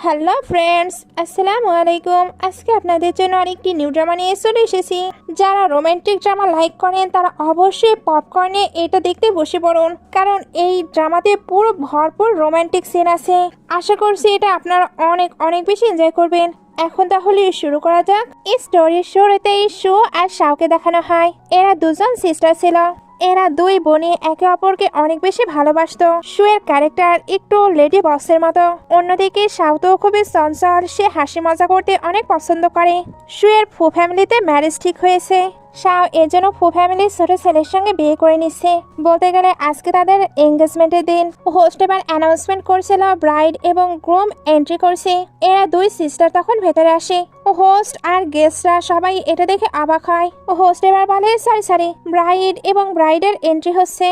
Hello friends, আসসালামু আলাইকুম। আজকে আপনাদের জন্য আরেকটি নিউ ড্রামা নিয়ে চলে এসেছি। যারা রোমান্টিক ড্রামা লাইক করেন তারা অবশ্যই পপকর্নে এটা দেখতে বসে পড়ুন, কারণ এই ড্রামাতে পুরো ভরপুর রোমান্টিক সিন আছে। আশা করছি এটা আপনারা অনেক অনেক বেশি এনজয় করবেন। এখন তাহলে শুরু করা যাক। এই স্টোরির শুরুতেই শো আর শাওকে দেখানো হয়। এরা দুজন সিস্টার ছিল। এরা দুই বোনে একে অপরকে অনেক বেশি ভালোবাসতো। শুয়ের ক্যারেক্টার একটু লেডি বসের মতো। অন্যদিকে শাও তো খুবই চঞ্চল, সে হাসি মজা করতে অনেক পছন্দ করে। শুয়ের ফু ফ্যামিলিতে ম্যারেজ ঠিক হয়েছে। শাও এর জন্য ফু ফ্যামিলির ছোট ছেলের সঙ্গে বিয়ে করে নিচ্ছে। বলতে গেলে আজকে তাদের এঙ্গেজমেন্টের দিন। হোস্ট এবার অ্যানাউন্সমেন্ট করছিল ব্রাইড এবং গ্রুম এন্ট্রি করছে। এরা দুই সিস্টার তখন ভেতরে আসে। হোস্ট আর গেস্টরা সবাই এটা দেখে অবাক হয়। হোস্ট এবার বলে সরি ব্রাইড এবং ব্রাইডের এন্ট্রি হচ্ছে।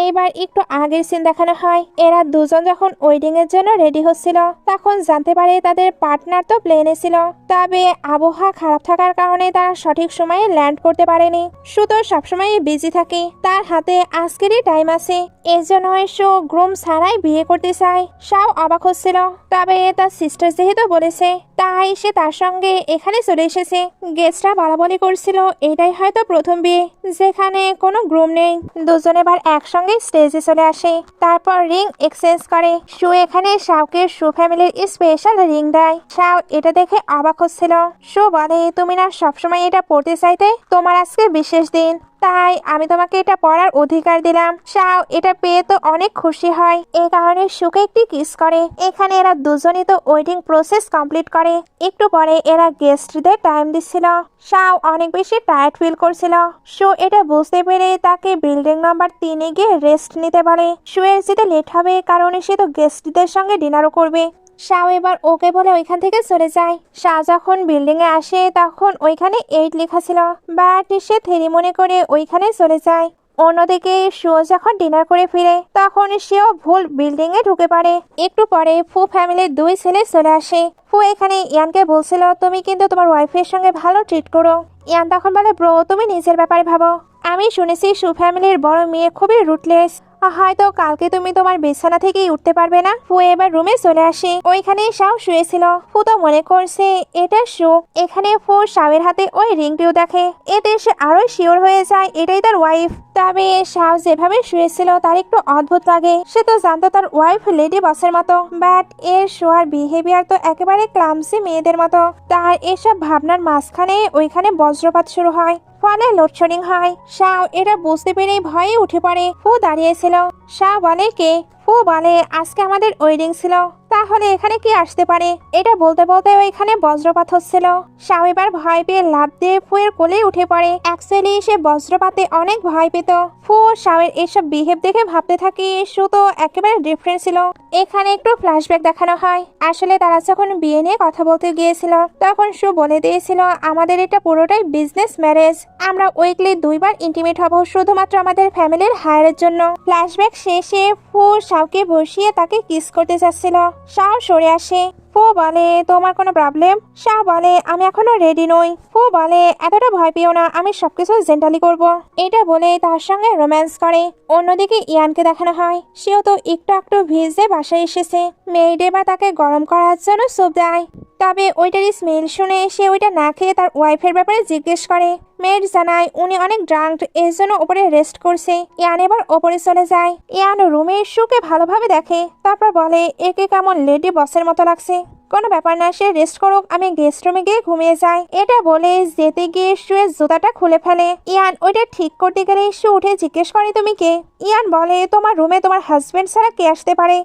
এইবার একটু আগের সিন দেখানো হয়। এরা দুজন যখন ওয়েডিং এর জন্য রেডি হচ্ছিল তখন জানতে পারে তাদের পার্টনার তো প্লেনে ছিল, তবে আবহাওয়া খারাপ থাকার কারণে তারা সঠিক সময়ে ল্যান্ড করতে পারেনি। শুধু সবসময় বিজি থাকে, তার হাতে আজকেরই টাইম আছে। এর জন্য শো গ্রুম ছাড়াই বিয়ে করতে চায়। শাও অবাক হচ্ছিল, তবে তার সিস্টার যেহেতু বলেছে তাই সে তার সঙ্গে এখানে চলে এসেছে। গেস্টরা বলাবলি করছিল এটাই হয়তো প্রথম বিয়ে যেখানে কোনো গ্রুম নেই। দুজনে এবার একসঙ্গে স্টেজে চলে আসে, তারপর রিং এক্সচেঞ্জ করে। শো এখানে শাওকে শো ফ্যামিলির স্পেশাল রিং দেয়। শাও এটা দেখে অবাক হচ্ছিল। শো বলে তুমি না সবসময় এটা পড়তে চাইতে, তোমার আজকে বিশেষ দিন, তাই আমি তোমাকে এটা পড়ার অধিকার দিলাম। শাও এটা পেয়ে তো অনেক খুশি হয়। এই কারণে শুকে একটি কিস করে। এখানে এরা দুজনই তো ওয়েডিং প্রসেস কমপ্লিট করে। একটু পরে এরা গেস্টদের টাইম দিচ্ছিল। শাও অনেক বেশি টায়ার্ড ফিল করছিল। শো এটা বুঝতে পেরে তাকে বিল্ডিং নাম্বার 3-এ গিয়ে রেস্ট নিতে বলে। শুয়ে যেতে লেট হবে কারণ সে তো গেস্টদের সঙ্গে ডিনারও করবে। শাও এবার ওকে বলে ওইখান থেকে চলে যায়। শাও যখন বিল্ডিং এ আসে তখন ওইখানে 8 লেখা ছিল, বাট সে 3 মনে করে ওইখানে চলে যায়। অন্যদিকে শো যখন ডিনার করে ফিরে তখন সেও ভুল বিল্ডিং এ ঢুকে পড়ে। একটু পরে ফু ফ্যামিলির দুই ছেলে চলে আসে। ফু এখানে ইয়ানকে বলছিল তুমি কিন্তু তোমার ওয়াইফের সঙ্গে ভালো ট্রিট করো। ইয়ান তখন বলে ব্রো তুমি নিজের ব্যাপারে ভাবো, আমি শুনেছি শু ফ্যামিলির বড় মেয়ে খুবই রুটলেস, হয়তো কালকে তুমি তোমার বিছানা থেকেই উঠতে পারবে না। ফু এবার রুমে চলে আসে। ওইখানে শাও শুয়েছিল। ফু তো মনে করছে এটা শো। এখানে ফু শাওয়ের হাতে ওই রিংটিও দেখে। এতে সে আরো শিওর হয়ে যায় এটাই তার ওয়াইফ। তবে শাও যেভাবে শুয়েছিল তার একটু অদ্ভুত লাগে। সে তো জানতো তার ওয়াইফ লেডি বসের মতো, বাট এর শোয়ার বিহেভিয়ার তো একেবারে ক্লামসি মেয়েদের মতো। তার এসব ভাবনার মাঝখানে ওইখানে বজ্রপাত শুরু হয়, ফলে লোডশেডিং হয়। শাও এটা বুঝতে পেরে ভয়ে উঠে পড়ে। ফু দাঁড়িয়েছিল। শাও বলে কে? ফু বলে আজকে আমাদের ওয়েডিং ছিল, তাহলে এখানে কি আসতে পারে? এটা বলতে বলতে ওইখানে বজ্রপাত হচ্ছিল। শাও এবার ভয় পেয়ে লাফ দিয়ে ফুয়ের কোলে উঠে পড়ে। অ্যাকচুয়ালি সে বজ্রপাতে অনেক ভয় পেত। ফু শাওয়ের এসব বিহেভ দেখে ভাবতে থাকে শো তো একেবারে ডিফারেন্ট ছিল। এখানে একটু ফ্ল্যাশব্যাক দেখানো হয়। আসলে তারা যখন বিয়ে নিয়ে কথা বলতে গিয়েছিল তখন শো বলে দিয়েছিল আমাদের এটা পুরোটাই বিজনেস ম্যারেজ, আমরা উইকলি 2 বার ইন্টিমেট হব শুধুমাত্র আমাদের ফ্যামিলির হায়ারের জন্য। ফ্ল্যাশব্যাক শেষে ফু শাওকে বসিয়ে তাকে কিস করতে চাচ্ছিল। শাও সরে আসে। ফু বলে তোমার কোনো প্রবলেম? শাও বলে আমি এখনো রেডি নই। ফু বলে এতটা ভয় পেও না, আমি সবকিছু জেন্টালি করব। এটা বলে তার সঙ্গে রোম্যান্স করে। অন্যদিকে ইয়ানকে দেখানো হয় সেও তো একটু ভিজে বাসায় এসেছে। মেয়েডে বা তাকে গরম করার জন্য স্যুপ দেয়, তবে ওইটারই স্মেল শুনে সে ওইটা না খেয়ে তার ওয়াইফের ব্যাপারে জিজ্ঞেস করে। মেড জানায় উনি অনেক ড্রাঙ্ক, এর জন্য ওপরে রেস্ট করছে। ইয়ান এবার ওপরে চলে যায়। ইয়ান রুমে শুকে ভালোভাবে দেখে, তারপর বলে একে কেমন লেডি বসের মতো লাগছে। কোনো ব্যাপার না, সে রেস্ট করুক, আমি গেস্ট রুমে গিয়ে ঘুমিয়ে যাই। এটা বলে যেতে গিয়ে শুয়ে জুতাটা খুলে ফেলে। ইয়ান ওইটা ঠিক করতে গেলে শু উঠে জিজ্ঞেস করে তুমি কে? ইয়ান বলে তোমার রুমে তোমার হাজবেন্ড ছাড়া কে আসতে পারে?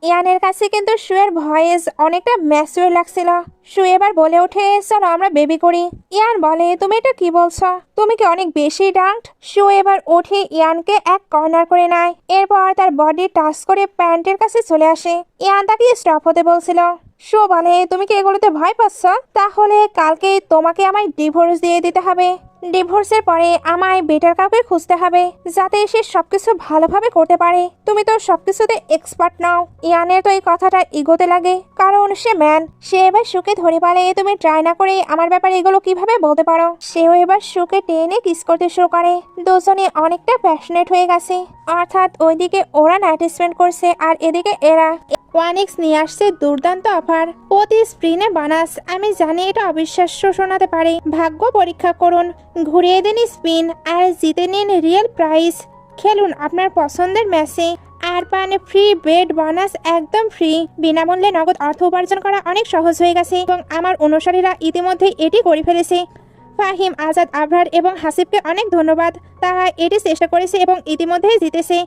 ইয়ানের কাছে কিন্তু শুয়ের ভয়েস অনেকটা ম্যাচিউর লাগছিল। শু এবার বলে ওঠে চলো আমরা বেবি করি। ইয়ান বলে তুমি এটা কি বলছো, তুমি কি অনেক বেশি ডাঙ্কড? শু এবার উঠে ইয়ানকে এক কর্নার করে নেয়, এরপর তার বডি টাচ করে প্যান্টের কাছে চলে আসে। ইয়ান তাকে স্টপ হতে বলছিল। শো বলে তুমি কি এগুলোতে ভয় পাচ্ছ? তাহলে কালকে তোমাকে আমায় ডিভোর্স দিয়ে দিতে হবে, ডিভোর্সের পরে আমায় বেটার কাউকে খুঁজতে হবে, যাতে সে সবকিছু ভালোভাবে করতে পারে। তুমি তো সবকিছুতে এক্সপার্ট নাও। ইয়ানের তো এই কথাটা ইগোতে লাগে, কারণ সে ম্যান। সে এবার সুকে ধরে বলে, তুমি ট্রাই না করে আমার ব্যাপারে এগুলো কিভাবে বলতে পারো। সেও এবার সুকে টেনে কিস করতে শুরু করে। দুজনে অনেকটা প্যাশনেট হয়ে গেছে, অর্থাৎ ওইদিকে ওরা নাইট স্পেন্ড করছে আর এদিকে এরা। ওয়ানিক্স নিয়ে আসছে দুর্দান্ত অফার, প্রতি স্প্রিনে বোনাস। আমি জানি এটা অবিশ্বাস্য শোনাতে পারে। ভাগ্য পরীক্ষা করুন, ঘুরিয়ে দিন স্পিন আর জিতে নিন রিয়েল প্রাইজ। খেলুন আপনার পছন্দের ম্যাচে আর পান ফ্রি বেড বোনাস, একদম ফ্রি। বিনামূল্যে নগদ অর্থ উপার্জন করা অনেক সহজ হয়ে গেছে এবং আমার অনুসারীরা ইতিমধ্যে এটি করে ফেলেছে। ফাহিম, আজাদ, আবরার এবং হাসিবকে অনেক ধন্যবাদ। তারা এটি চেষ্টা করেছে এবং ইতিমধ্যেই জিতেছে।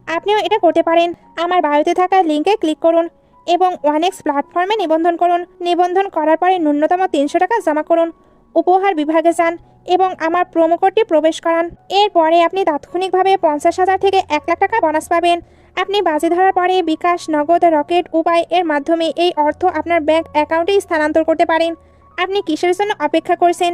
আপনিও এটা করতে পারেন। আমার বায়োতে থাকা লিঙ্কে ক্লিক করুন এবং ওয়ানেক্স প্ল্যাটফর্মে নিবন্ধন করুন। নিবন্ধন করার পরে ন্যূনতম 300 টাকা জমা করুন, উপহার বিভাগে যান এবং আমার প্রোমো কোডটি প্রবেশ করান। এরপরে আপনি তাৎক্ষণিকভাবে 50,000 থেকে 1 লাখ টাকা বোনাস পাবেন। আপনি বাজি ধরার পরে বিকাশ, নগদ, রকেট উপায় এর মাধ্যমে এই অর্থ আপনার ব্যাংক অ্যাকাউন্টে স্থানান্তর করতে পারেন। আপনি কিসের জন্য অপেক্ষা করছেন?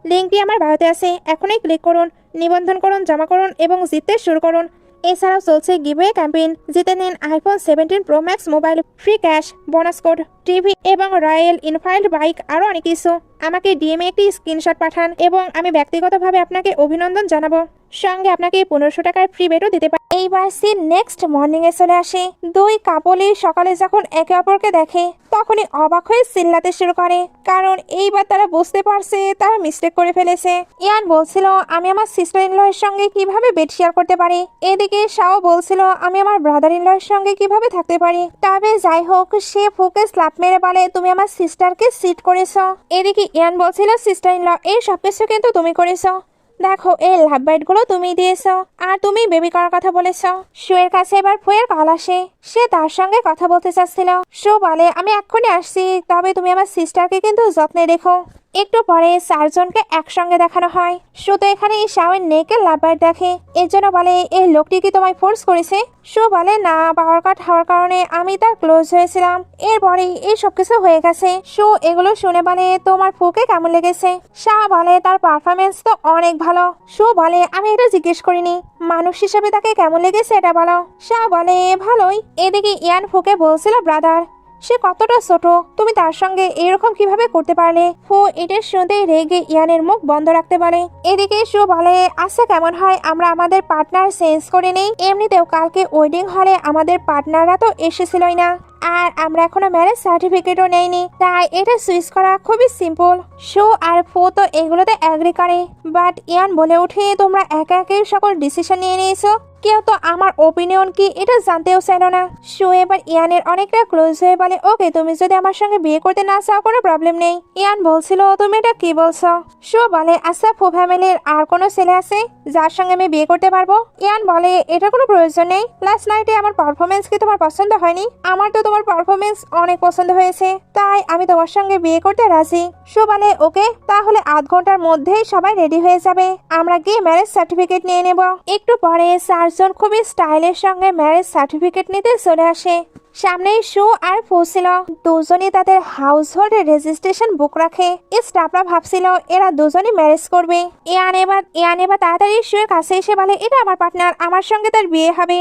লিঙ্কটি আমার বায়োতে আছে। এখনই ক্লিক করুন, নিবন্ধন করুন, জমা করুন এবং জিততে শুরু করুন। এছাড়াও চলছে গিভওয়ে ক্যাম্পেইন। জিতে নিন iPhone 17 pro max mobile, free cash, bonus code, TV এবং রয়্যাল এনফিল্ড বাইক, আরও অনেক কিছু। আমাকে ডিএমএ একটি স্ক্রিনশট পাঠান এবং আমি ব্যক্তিগতভাবে আপনাকে অভিনন্দন জানাবো। সঙ্গে আপনাকে 1500 টাকার ফ্রি বেটও দিতে পারি। এইবার সিন নেক্সট মর্নিং এ চলে আসে। দুই কাপলই সকালে যখন একে অপরকে দেখে তখনই অবাক হয়ে চিল্লাতে শুরু করে, কারণ এইবার তারা বুঝতে পারছে তারা মিস্টেক করে ফেলেছে। ইয়ান বলছিল, আমি আমার সিস্টার ইন ল এর সঙ্গে কিভাবে বেড শেয়ার করতে পারি। এদিকে শাও বলছিল, আমি আমার ব্রাদার ইন ল এর সঙ্গে কিভাবে থাকতে পারি। তবে যাই হোক, সে ফুকে স্ল্যাপ মেরে বলে, তুমি আমার সিস্টারকে সিট করেছো। এদিকে ইয়ান বলছিল, সিস্টার ইন ল, এই সবকিছু কিন্তু তুমি করেছো। দেখো, এই লাভ বাইট গুলো তুমি দিয়েছো আর তুমি বেবি করার কথা বলেছো। শুয়ের কাছে এবার ফুয়ের কল আসে। সে তার সঙ্গে কথা বলতে চাচ্ছিল। শো বলে, আমি এক্ষুনি আসছি, তবে তুমি আমার সিস্টারকে কিন্তু যত্নে রেখো। একটু পরে 4 জনকে একসঙ্গে দেখানো হয়। শো তো এখানে শাওয়ের নেকে লাভ বাইট দেখে। এর জন্য বলে, এই লোকটি কি তোমায় ফোর্স করেছে? শো বলে, না, পাওয়ার কাট হওয়ার কারণে আমি তার ক্লোজ হয়েছিলাম। এরপরে এই সবকিছু হয়ে গেছে। শো এগুলো শুনে বলে, তোমার ফুকে কেমন লেগেছে? শাহ বলে, তার পারফরমেন্স তো অনেক ভালো। শো বলে, আমি এটা জিজ্ঞেস করিনি, মানুষ হিসেবে তাকে কেমন লেগেছে এটা বলো। শাহ বলে, ভালোই। এদিকে ইয়ান ফুকে বলছিল, ব্রাদার, সে কতটা ছোট, তুমি তার সঙ্গে এরকম কিভাবে করতে পারলে? ফু এটা শুনতেই রেগে ইয়ানের মুখ বন্ধ রাখতে বলে। এদিকে শো বলে, আচ্ছা কেমন হয় আমরা আমাদের পার্টনার চেঞ্জ করে নেই? এমনিতেও কালকে ওয়েডিং হলে আমাদের পার্টনাররা তো এসেছিলই না, আর আমরা এখনো ম্যারেজ সার্টিফিকেটও নেইনি, তাই এটা সুইচ করা খুবই সিম্পল। শো আর ফো তো এগুলোতে অ্যাগ্রি করে, বাট ইয়ান বলে ওঠে, তোমরা একা একাই সকল ডিসিশন নিয়ে নিয়েছো, কেউ তো আমার ওপিনিয়ন কি এটা জানতেও চাইল না। শো এবার ইয়ানের অনেকটা ক্লোজ হয়ে বলে, ওকে, তুমি যদি আমার সঙ্গে বিয়ে করতে না চাও কোনো প্রবলেম নেই। ইয়ান বলছিল, তুমি এটা কি বলছো? শো বলে, আচ্ছা, ফো ফ্যামিলির আর কোনো ছেলে আছে যার সঙ্গে আমি বিয়ে করতে পারবো? ইয়ান বলে, এটা কোনো প্রয়োজন নেই। লাস্ট নাইটে আমার পারফরমেন্স কি তোমার পছন্দ হয়নি? আমার তো তোমার পারফরমেন্স অনেক পছন্দ হয়েছে, তাই আমি তোমার সঙ্গে বিয়ে করতে রাজি। শো বলে, ওকে, তাহলে আধ ঘন্টার মধ্যেই সবাই রেডি হয়ে যাবে, আমরা গিয়ে ম্যারেজ সার্টিফিকেট নিয়ে নেব। একটু পরে 4 জন খুবই স্টাইলের সঙ্গে ম্যারেজ সার্টিফিকেট নিতে চলে আসে। সামনেই শো আর ফো ছিল। দুজনই তাদের হাউস হোল্ড রেজিস্ট্রেশন বুক রাখে। স্টাফরা ভাবছিল এরা দুজনই ম্যারেজ করবে। ইয়ান এবার তাড়াতাড়ি শোয়ের কাছে এসে বলে, এটা আমার পার্টনার, আমার সঙ্গে তার বিয়ে হবে।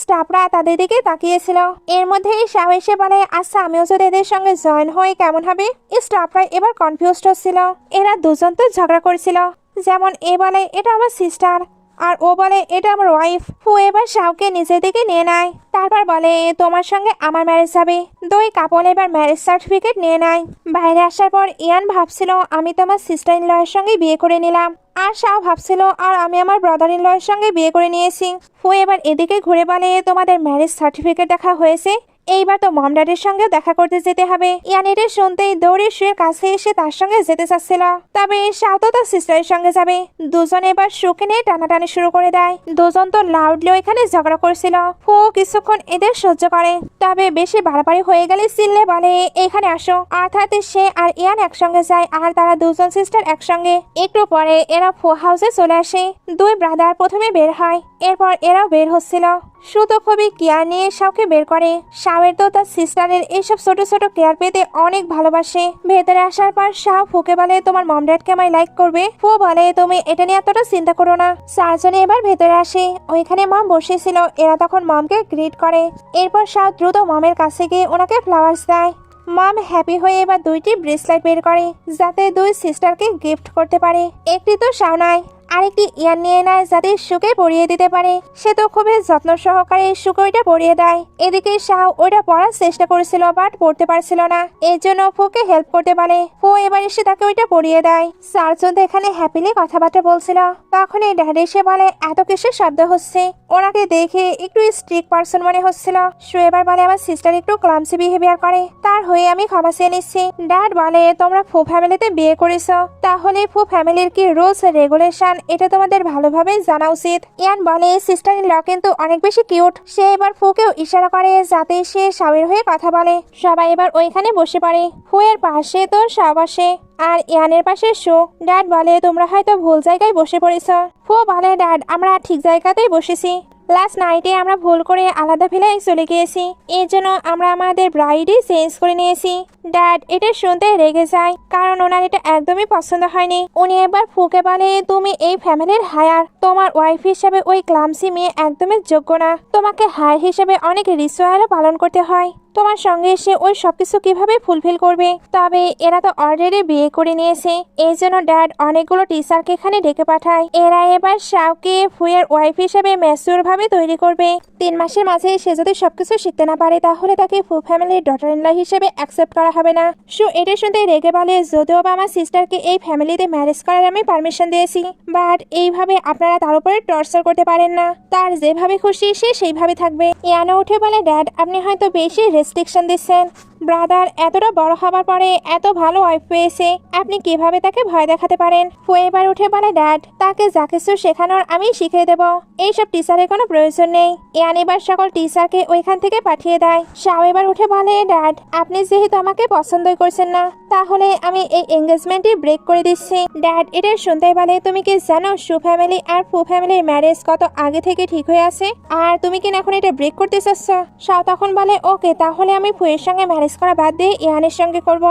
স্টাফরা তাদের দিকে তাকিয়েছিল। এর মধ্যেই শাও এসে বলে, আচ্ছা, আমিও যদি এদের সঙ্গে জয়েন হই কেমন হবে? স্টাফরা এবার কনফিউজড হচ্ছিল। এরা দুজন তো ঝগড়া করছিল, যেমন এ বলে, এটা আমার সিস্টার, আর ও বলে, এটা আমার ওয়াইফ। ফু এবার শাওকে নিজের দিকে নিয়ে নেয়, তারপর বলে, তোমার সঙ্গে আমার ম্যারেজ হবে। দুই কাপল এবার ম্যারেজ সার্টিফিকেট নিয়ে নেয়। বাইরে আসার পর ইয়ান ভাবছিল, আমি তো আমার সিস্টার ইন ল এর সঙ্গে বিয়ে করে নিলাম, আর শাও ভাবছিল, আর আমি আমার ব্রাদার ইন ল এর সঙ্গে বিয়ে করে নিয়েছি। ফু এবার এদিকে ঘুরে বলে, তোমাদের ম্যারেজ সার্টিফিকেট দেখা হয়েছে, এইবার তো মম ড্যাডির সঙ্গে দেখা করতে যেতে হবে। ইয়ান এটা শুনতেই দৌড়ে শুয়ে কাছে এসে তার সঙ্গে যেতে চাচ্ছিল, তবে শাও তো তার সিস্টারের সঙ্গে যাবে। দুজন এবার শুকে নিয়ে টানাটানি শুরু করে দেয়। দুজন তো লাউডলি এখানে ঝগড়া করছিল। ফু কিছুক্ষণ এদের সহ্য করে, তবে বেশি বাড়াবাড়ি হয়ে গেলে চিল্লে বলে, এখানে আসো। অর্থাৎ সে আর ইয়ান একসঙ্গে যায়, আর তারা দুজন সিস্টার একসঙ্গে। একটু পরে এরা ফো হাউসে চলে আসে। দুই ব্রাদার প্রথমে বের হয়, এরপর এরাও বের হচ্ছিল। শুধু খুবই কেয়ার নিয়ে শাওকে বের করে। শাও শাওয়ের তো তার সিস্টারের এইসব ছোট ছোট কেয়ার পেতে অনেক ভালোবাসে। ভেতরে আসার পর শাও ফুকে বলে তোমার মম ড্যাডকে আমায় লাইক করবে। ফু বলে তুমি এটা নিয়ে এতটা চিন্তা করো না। চারজনে এবার ভেতরে আসে। ওইখানে মম বসেছিল। এরা তখন মমকে গ্রিট করে। এরপর শাও দ্রুত মমের কাছে গিয়ে ওনাকে ফ্লাওয়ার্স দেয়। মম হ্যাপি হয়ে এবার দুইটি ব্রেসলেট বের করে যাতে দুই সিস্টারকে গিফট করতে পারে। একটি তো শাও নাই, আরেকটি ইয়ার নিয়ে নেয় যাতে সুকে পরিয়ে দিতে পারে। সে তো খুবই যত্ন সহকারে সুকে ওইটা পরিয়ে দেয়। এদিকে শাও ওইটা পড়ার চেষ্টা করেছিল বাট পড়তে পারছিল না। এর জন্য ফুকে হেল্প করতে পারে। ফু এবার এসে তাকে ওইটা পরিয়ে দেয়। চারজন তো এখানে হ্যাপিলি কথাবার্তা বলছিল। তখন এই ড্যাড এসে বলে এত কিসের শব্দ হচ্ছে। ওনাকে দেখে একটু স্ট্রিক্ট পার্সন মনে হচ্ছিল। সু এবার বলে আমার সিস্টার একটু ক্লামসি বিহেভিয়ার করে, তার হয়ে আমি ক্ষমা চেয়ে নিচ্ছি। ড্যাড বলে তোমরা ফু ফ্যামিলিতে বিয়ে করেছো, তাহলে ফু ফ্যামিলির কি রুলস রেগুলেশন এটা তোমাদের ভালোভাবে জানা উচিত। ইয়ান বলে সিস্টার ইন ল কিন্তু অনেক বেশি কিউট। সে এবার ফুকেও ইশারা করে যাতে সে শাওয়ের হয়ে কথা বলে। সবাই এবার ওইখানে বসে পড়ে। ফুয়ের পাশে তো শাও বসে আর ইয়ানের পাশে শো। ড্যাড বলে তোমরা হয়তো ভুল জায়গায় বসে পড়েছ। ফু বলে ড্যাড আমরা ঠিক জায়গাতেই বসেছি। লাস্ট নাইটে আমরা ভুল করে আলাদা ভিলায় চলে গিয়েছি, এর জন্য আমরা আমাদের ব্রাইডই চেঞ্জ করে নিয়েছি। ড্যাড এটা শুনতে রেগে যায় কারণ ওনার এটা একদমই পছন্দ হয়নি। উনি এবার ফুকে বলে তুমি এই ফ্যামিলির হায়ার, তোমার ওয়াইফ হিসেবে ওই ক্লামসি মেয়ে একদমই যোগ্য না। তোমাকে হায়ার হিসেবে অনেক রিচুয়ালও পালন করতে হয়। তোমার সঙ্গে এসে ওই সবকিছু কিভাবে ফুলফিল করবে। তবে এরা তো অলরেডি বিয়ে করে নিয়েছে, এই জন্য ড্যাড অনেকগুলো টিচারকে এখানে ডেকে পাঠায়। এরা এবার শাওকে ফুয়ের ওয়াইফ হিসেবে ম্যাচিউর ভাবে তৈরি করবে। 3 মাসের মাঝে সে যদি সবকিছু শিখতে না পারে তাহলে তাকে ফু ফ্যামিলির ডটার ইন ল হিসেবে অ্যাকসেপ্ট করা হবে না। সো এটা শুনতে রেগে বলে যদিও বা আমার সিস্টারকে এই ফ্যামিলিতে ম্যারেজ করার আমি পারমিশন দিয়েছি, বাট এইভাবে আপনারা তার উপরে টর্চার করতে পারেন না। তার যেভাবে খুশি সে সেইভাবে থাকবে। ইয়ানো উঠে বলে ড্যাড আপনি হয়তো বেশি রেস্ট্রিকশন দিচ্ছেন। ব্রাদার এতটা বড় হবার পরে এত ভালো ওয়াইফ পেয়েছে, আপনি কিভাবে তাকে ভয় দেখাতে পারেন। ফু এবার উঠে বলে ড্যাড তাকে যা কিছু শেখানোর আমি শিখিয়ে দেব, এইসব টিচারের কোনো প্রয়োজন নেই। ইয়ান এবার সকল টিচারকে ওইখান থেকে পাঠিয়ে দেয়। শাও এবার উঠে বলে ড্যাড আপনি যেহেতু আমাকে পছন্দই করছেন না তাহলে আমি এই এঙ্গেজমেন্টই ব্রেক করে দিচ্ছি। ড্যাড এটা শুনতে বলে তুমি কি জানো সু ফ্যামিলি আর ফু ফ্যামিলির ম্যারেজ কত আগে থেকে ঠিক হয়ে আছে, আর তুমি কি এখন এটা ব্রেক করতে চাচ্ছ। শাও তখন বলে ওকে তাহলে আমি ফুয়ের সঙ্গে ম্যারেজ করা বাদ দিয়ে ইয়ানের সঙ্গে করব।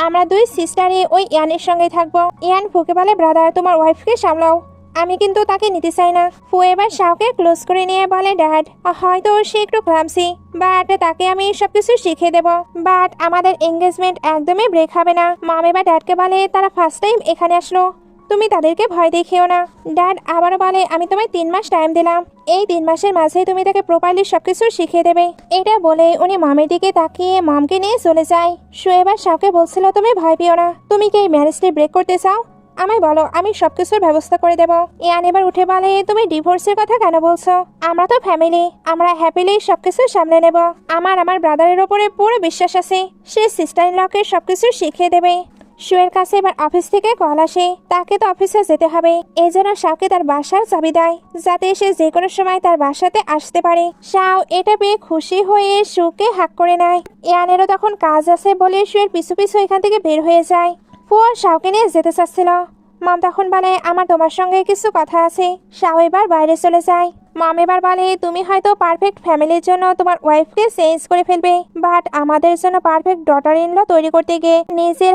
আমরা দুই সিস্টারই ওই ইয়ানের সঙ্গে থাকবো। ইয়ান ফুকে বলে ব্রাদার তোমার ওয়াইফকে সামলাও, আমি কিন্তু তাকে নিতে চাই না। ফু এবার শাওকে ক্লোজ করে নিয়ে বলে ড্যাড হয়তো সে একটু ক্লামসি, বাট তাকে আমি সবকিছু শিখিয়ে দেব, বাট আমাদের এঙ্গেজমেন্ট একদমই ব্রেক হবে না। মম এবার ড্যাডকে বলে তারা ফার্স্ট টাইম এখানে আসলো, তুমি তাদেরকে ভয় দেখিও না। ড্যাড আবারও বলে আমি তোমায় 3 মাস টাইম দিলাম, এই 3 মাসের মাঝে তুমি তাকে প্রপারলি সবকিছু শিখিয়ে দেবে। এটা বলে উনি মমের দিকে তাকিয়ে মমকে নিয়ে চলে যায়। সু এবার শাওকে বলছিল তুমি ভয় পেও না, তুমি কি এই ম্যারেজটি ব্রেক করতে চাও আমায় বলো, আমি সবকিছুর ব্যবস্থা করে দেব। ইয়ান এবার উঠে বলে তুমি ডিভোর্সের কথা কেন বলছো, আমরা তো ফ্যামিলি, আমরা হ্যাপিলি সবকিছু সামলে নেব। আমার ব্রাদারের ওপরে পুরো বিশ্বাস আছে, সে সিস্টার ইন লকে সবকিছু শিখিয়ে দেবে। শুয়ের কাছে এবার অফিস থেকে কল আসে, তাকে তো অফিসে যেতে হবে। এই জন্য শাওকে তার বাসার চাবি দেয় যাতে সে যে কোনো সময় তার বাসাতে আসতে পারে। শাও এটা পেয়ে খুশি হয়ে শুকে হাক করে নেয়। ইয়ানেরও তখন কাজ আছে বলে শুয়ের পিছু পিছু এখান থেকে বের হয়ে যায়। ফুয়া শাওকে নিয়ে যেতে চাচ্ছিল। মম তখন বলে আমার তোমার সঙ্গে কিছু কথা আছে। শাও এবার বাইরে চলে যায়। মম এবার বলে তুমি হয়তো পারফেক্ট ফ্যামিলির জন্য তোমার ওয়াইফকে চেঞ্জ করে ফেলবে, বাট আমাদের জন্য পারফেক্ট ডটার ইন ল তৈরি করতে গিয়ে নিজের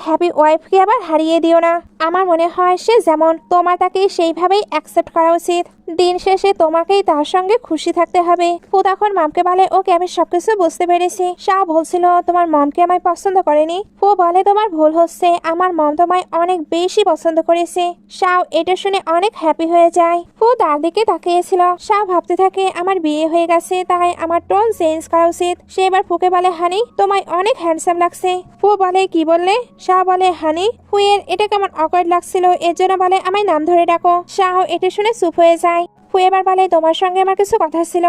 হ্যাপি ওয়াইফকে আবার হারিয়ে দিও না। আমার মনে হয় সে যেমন তোমার তাকে সেইভাবেই অ্যাকসেপ্ট করা উচিত। দিন শেষে তোমাকেই তার সঙ্গে খুশি থাকতে হবে। ফু তখন মমকে বলে ওকে আমি সবকিছু বুঝতে পেরেছি। শাও বলছিল তোমার মমকে আমায় পছন্দ করেনি। ফু বলে তোমার ভুল হচ্ছে, আমার মম তোমায় অনেক বেশি পছন্দ করেছে। শাও এটা শুনে অনেক হ্যাপি হয়ে যায়। ফু তার দিকে তাকিয়েছিল। শাও ভাবতে থাকে আমার বিয়ে হয়ে গেছে তাই আমার টোন চেঞ্জ করা উচিত। সে এবার ফুকে বলে হানি তোমায় অনেক হ্যান্ডসাম লাগছে। ফু বলে কি বললে। শাও বলে হানি। ফুয়ের এটা কেমন অকওয়ার্ড লাগছিল, এর জন্য বলে আমায় নাম ধরে ডাকো। শাও এটা শুনে চুপ হয়ে যায়। ফু এবার বলে তোমার সঙ্গে আমার কিছু কথা ছিল।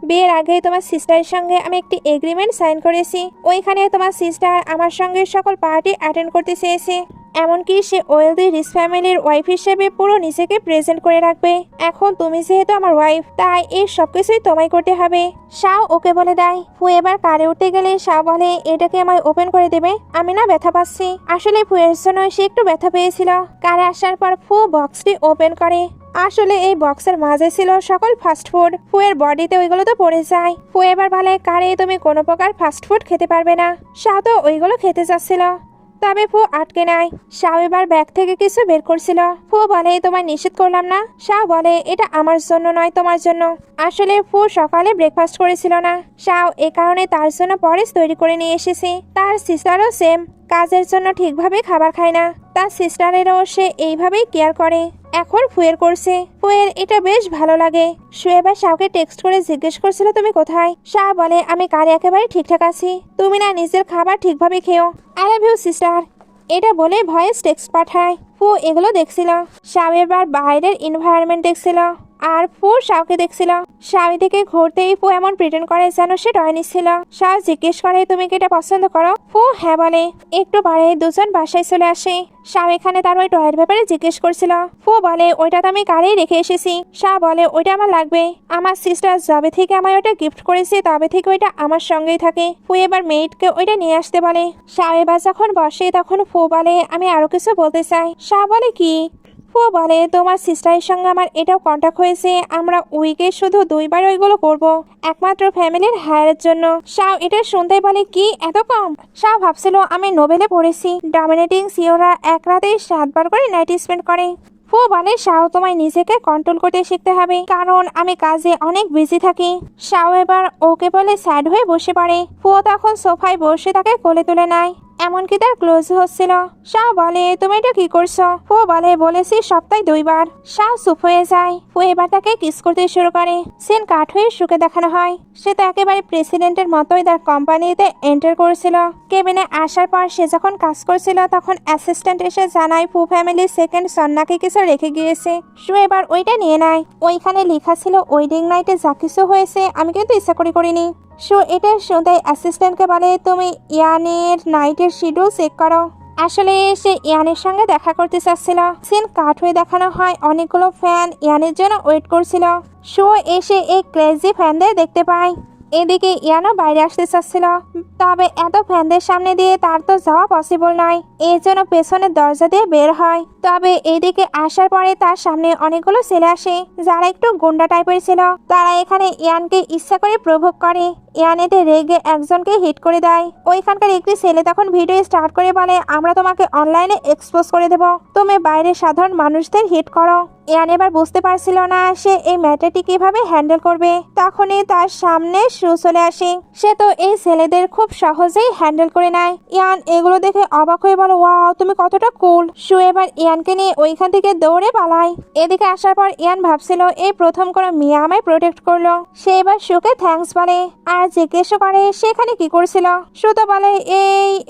বিয়ের আগে তোমার সিস্টারের সঙ্গে আমি একটি এগ্রিমেন্ট সাইন করেছি, ওইখানে তোমার সিস্টার আমার সঙ্গে সকল পার্টি অ্যাটেন্ড করতে চেয়েছে। এমনকি সে ওয়েলদি রিচ ফ্যামিলির ওয়াইফ হিসেবে পুরো নিজেকে প্রেজেন্ট করে রাখবে। এখন তুমি যেহেতু আমার ওয়াইফ, তাই এই সবকিছুই তোমায় করতে হবে। শাও ওকে বলে দেয়। ফু এবার কারে উঠতে গেলে শাও বলে, এটাকে আমায় ওপেন করে দেবে, আমি না ব্যথা পাচ্ছি। আসলে ফুয়ের জন্য সে একটু ব্যথা পেয়েছিল। কারে আসার পর ফু বক্সটি ওপেন করে। আসলে এই বক্সের মাঝে ছিল সকল ফাস্টফুড। ফুয়ের বডিতে ওইগুলো তো পড়ে যায়। ফু এবার বলে, কারে তুমি কোনো প্রকার ফাস্টফুড খেতে পারবে না। শাও তো ওইগুলো খেতে চাচ্ছিল, তবে ফু আটকে নেয়। শাও এবার ব্যাগ থেকে কিছু বের করছিল। ফু বলে, তোমায় নিষেধ করলাম না। শাও বলে, এটা আমার জন্য নয়, তোমার জন্য। আসলে ফু সকালে ব্রেকফাস্ট করেছিল না। শাও এ কারণে তার জন্য পরেশ তৈরি করে নিয়ে এসেছে। তার সিস্টারও সেম, কাজের জন্য ঠিকভাবে খাবার খায় না। তার সিস্টারেরও সে এইভাবেই কেয়ার করে। এখন ফুয়ের করছে। ফুয়ের এটা বেশ ভালো লাগে। সে এবার শাওকে টেক্সট করে জিজ্ঞেস করছিল, তুমি কোথায়? শাও বলে, আমি কারে একেবারে ঠিকঠাক আছি, তুমি না নিজের খাবার ঠিকভাবে খেও। আই লাভ ইউ সিস্টার, এটা বলে ভয়েস টেক্সট পাঠায়। ফু এগুলো দেখছিল। শাও এবার বাইরের এনভায়রনমেন্ট দেখছিল, আর ফু শাওকে দেখছিল। শাও থেকে ঘুরতেই ফু এমন প্রিটেন্ড করে যেন সে টয় নিচ্ছিল। শাও জিজ্ঞেস করে, তুমি কি এটা পছন্দ করো? ফু হ্যাঁ বলে। একটু পরে দুজন বাসায় চলে আসে। শাও এখানে তার ওই টয়ের ব্যাপারে জিজ্ঞেস করছিল। ফু বলে, ওইটা তো আমি কারেই রেখে এসেছি। শাও বলে, ওইটা আমার লাগবে। আমার সিস্টার যবে থেকে আমায় ওটা গিফট করেছে তবে থেকে ওইটা আমার সঙ্গেই থাকে। ফু এবার মেয়েটকে ওইটা নিয়ে আসতে বলে। শাও এবার যখন বসে তখন ফু বলে, আমি আরো কিছু বলতে চাই। শাও বলে, কি? ফু বলে, তোমার সিস্টারের সঙ্গে আমার এটাও কন্ট্যাক্ট হয়েছে, আমরা উইকে শুধু 2 বার ওইগুলো করব, একমাত্র ফ্যামিলির হায়ারের জন্য। শাও এটা শুনতেই বলে, কি এত কম? শাও ভাবছিল, আমি নোবেলে পড়েছি ডমিনেটিং সিওরা এক রাতে 7 বার করে নাইট স্পেন্ড করে। ফু বলে, শাও তোমায় নিজেকে কন্ট্রোল করতে শিখতে হবে, কারণ আমি কাজে অনেক বিজি থাকি। শাও এবার ওকে বলে স্যাড হয়ে বসে পড়ে। ফু তখন সোফায় বসে তাকে কোলে তুলে নেয়, এমনকি তার ক্লোজ হচ্ছিল। শাও বলে, তুমি এটা কি করছো? ফু বলে, বলেছি সপ্তাহে 2 বার। শাও চুপ হয়ে যায়। ফু এবার তাকে কিস করতে শুরু করে। সিন কাট হয়ে সুখে দেখানো হয়। সে তো একেবারে প্রেসিডেন্টের মতোই তার কোম্পানিতে এন্টার করেছিল। কেবিনে আসার পর সে যখন কাজ করছিল তখন অ্যাসিস্ট্যান্ট এসে জানায় ফু ফ্যামিলির সেকেন্ড সন্নাকে কিছু রেখে গিয়েছে। সে এবার ওইটা নিয়ে নেয়। ওইখানে লেখা ছিল, ওয়েডিং নাইটে যা কিছু হয়েছে আমি কিন্তু ইচ্ছা করে করিনি। সো এটা শুনতে অ্যাসিস্ট্যান্টকে বলে, তুমি ইয়ানের নাইটের শিডিউল চেক করো। আসলে সে ইয়ানের সঙ্গে দেখা করতে চাচ্ছিল। সিন কাট হয়ে দেখানো হয় অনেকগুলো ফ্যান ইয়ানের জন্য ওয়েট করছিল। সো এসে এই ক্রেজি ফ্যানদের দেখতে পায়। এদিকে ইয়ানও বাইরে আসতে চাচ্ছিল, তবে এত ফ্যানদের সামনে দিয়ে তার তো যাওয়া পসিবল নয়। এই জন্য পেছনের দরজা দিয়ে বের হয়। তবে এদিকে আসার পরে তার সামনে অনেকগুলো ছেলে আসে যারা একটু গুন্ডা টাইপের ছিল। তারা এখানে ইয়ানকে ইচ্ছা করে প্রভোগ করে। ইয়ান এতে রেগে একজনকে হিট করে দেয়। ওইখানকার একটি ছেলে তখন ভিডিও স্টার্ট করে বলে, আমরা তোমাকে অনলাইনে এক্সপোজ করে দেব, তুমি বাইরে সাধারণ মানুষদের হিট করো। ইয়ান এবার বুঝতে পারছিল না সে এই ম্যাটারটি কিভাবে হ্যান্ডেল করবে। তখনই তার সামনে শু চলে আসে। সে তো এই ছেলেদের খুব সহজেই হ্যান্ডেল করে নেয়। ইয়ান এগুলো দেখে অবাক হয়ে বলে, ওয়াও তুমি কতটা কুল। শু এবার ইয়ানকে নিয়ে ওইখান থেকে দৌড়ে পালায়। এদিকে আসার পর ইয়ান ভাবছিল এই প্রথম কোনো মেয়ে আমায় প্রোটেক্ট করলো। সে এবার শুকে থ্যাঙ্কস বলে আর জিজ্ঞেস করে সেখানে কি করছিল। শু তো বলে,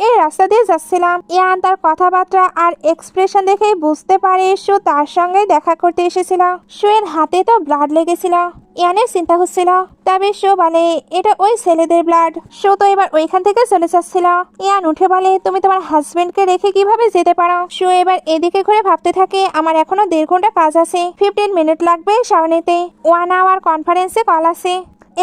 এই রাস্তা দিয়ে যাচ্ছিলাম। ইয়ান তার কথাবার্তা আর এক্সপ্রেশন দেখেই বুঝতে পারে শু তার সঙ্গে দেখা করতে এসেছিল। শু এর হাতে তো ব্লাড লেগেছিল। ইয়ানের চিন্তা হচ্ছিল, তবে শো বলে এটা ওই ছেলেদের ব্লাড। শো তো এবার ওইখান থেকে চলে যাচ্ছিল। ইয়ান উঠে বলে, তুমি তোমার হাজবেন্ডকে রেখে কিভাবে যেতে পারো? শো এবার এদিকে ঘুরে ভাবতে থাকে, আমার এখনো 1.5 ঘন্টা কাজ আছে, 15 মিনিট লাগবে শাওনেতে, 1 আওয়ার কনফারেন্সে কল আছে।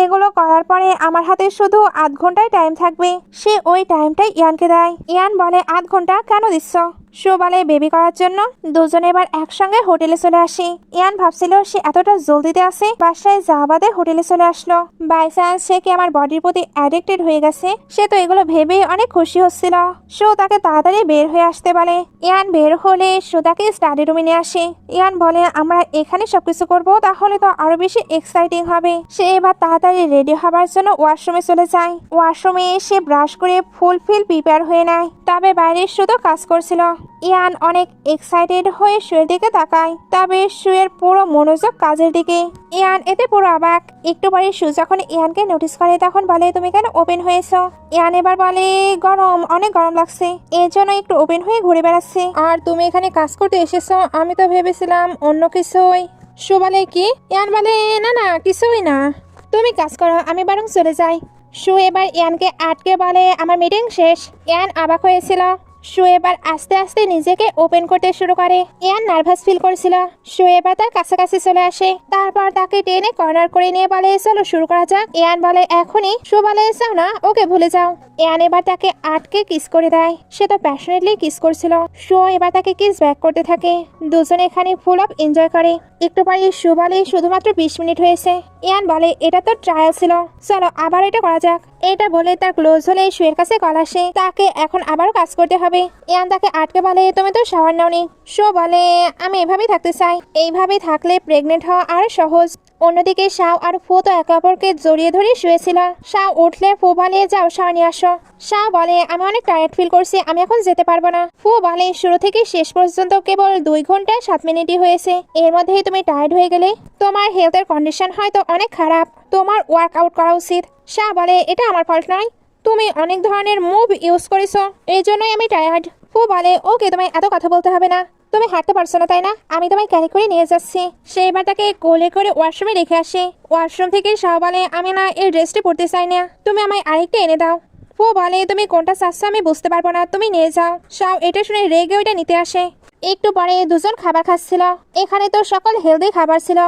এগুলো করার পরে আমার হাতে শুধু 1/2 ঘন্টায় টাইম থাকবে। সে ওই টাইমটাই ইয়ানকে দেয়। ইয়ান বলে, 1/2 ঘন্টা কেন দিচ্ছ? শো বলে, বেবি করার জন্য। দুজনে এবার একসঙ্গে হোটেলে চলে আসি। ইয়ান ভাবছিল সে এতটা জলদিতে আসে, বাসায় যাওয়াতে হোটেলে চলে আসলো। বাই চান্স সে কি আমার বডির প্রতি অ্যাডিক্টেড হয়ে গেছে? সে তো এগুলো ভেবেই অনেক খুশি হচ্ছিল। শো তাকে তাড়াতাড়ি বের হয়ে আসতে বলে। ইয়ান বের হলে শো তাকে স্টাডি রুমে নিয়ে আসে। ইয়ান বলে, আমরা এখানে সবকিছু করবো, তাহলে তো আরো বেশি এক্সাইটিং হবে। সে এবার তাড়াতাড়ি রেডি হবার জন্য ওয়াশরুমে চলে যায়। ওয়াশরুমে এসে ব্রাশ করে ফুলফিল প্রিপেয়ার হয়ে নেয়। তবে বাইরে শুধু কাজ করছিল। ইয়ান অনেক এক্সাইটেড হয়ে শুয়ের দিকে তাকায়, তবে শুয়ের পুরো মনোযোগ কাজের দিকে। ইয়ান এতে পুরো অবাক। একটু পরে শু যখন ইয়ানকে নোটিস করে তখন বলে, তুমি কেন ওপেন হয়েছো? ইয়ান এবার বলে, গরম, অনেক গরম লাগছে, এর জন্য একটু ওপেন হয়ে ঘুরে বেড়াচ্ছি। আর তুমি এখানে কাজ করতে এসেছো? আমি তো ভেবেছিলাম অন্য কিছুই। শু বলে, কি? ইয়ান বলে, না না কিছুই না, তুমি কাজ করো, আমি বরং চলে যাই। শু এবার ইয়ানকে আটকে বলে, আমার মিটিং শেষ। ইয়ান অবাক হয়েছিল। শো এবার আস্তে আস্তে নিজেকে ওপেন করতে শুরু করে। ইয়ান নার্ভাস ফিল করছিল। শো এবার তার কাছাকাছি চলে আসে, তারপর তাকে টেনে কর্নার করে নিয়ে বলে চলো শুরু করা যাক। ইয়ান বলে এখনই। শো বলে চাও না, ওকে ভুলে যাও। ইয়ান এবার তাকে আটকে কিস করে দেয়। সে তো প্যাশনেটলি কিস করছিল। শো এবার তাকে কিস ব্যাক করতে থাকে। দুজনে এখানে ফুল অফ এনজয় করে। একটু পরে শো বলে শুধুমাত্র 20 মিনিট হয়েছে। ইয়ান বলে এটা তো ট্রায়াল ছিল, চলো আবার এটা করা যাক। এটা বলে তার ক্লোজ হলে শোয়ের কাছে কল আসে, তাকে এখন আবারও কাজ করতে হবে। ইয়ান তাকে আটকে বলে তুমি তো শাওয়ার নাওনি। শো বলে আমি এভাবেই থাকতে চাই, এইভাবে থাকলে প্রেগনেন্ট হওয়া আরো সহজ। অন্যদিকে শাও আর ফু তো একে অপরকে জড়িয়ে ধরে শুয়েছিল। শাও উঠলে ফু বলে যাও শাওয়ার নিয়ে আসো। শাও বলে আমি অনেক টায়ার্ড ফিল করছি, আমি এখন যেতে পারবো না। ফু বলে শুরু থেকে শেষ পর্যন্ত কেবল 2 ঘন্টা 7 মিনিটই হয়েছে, এর মধ্যেই তুমি টায়ার্ড হয়ে গেলে। তোমার হেলথের কন্ডিশন হয়তো অনেক খারাপ, তোমার ওয়ার্কআউট করা উচিত। শাহ বলে এটা আমার ফল্ট নয়, তুমি অনেক ধরনের মুভ ইউজ করেছো, এই জন্যই আমি টায়ার্ড। ফু বলে ওকে তোমায় এত কথা বলতে হবে না, তুমি হাঁটতে পারছো না তাই না, আমি তোমায় ক্যারি করে নিয়ে যাচ্ছি। সে এবার তাকে কোলে করে ওয়াশরুমে রেখে আসে। ওয়াশরুম থেকে শাহ বলে আমি না এই ড্রেসটি পরতে চাই না, তুমি আমায় আরেকটা এনে দাও। ফু বলে তুমি কোনটা চাচ্ছ আমি বুঝতে পারবো না, তুমি নিয়ে যাও। শাহ এটা শুনে রেগে ওইটা নিতে আসে। একটু পরে দুজন খাবার খাচ্ছিল। এখানে তো সকল হেলদি খাবার ছিল,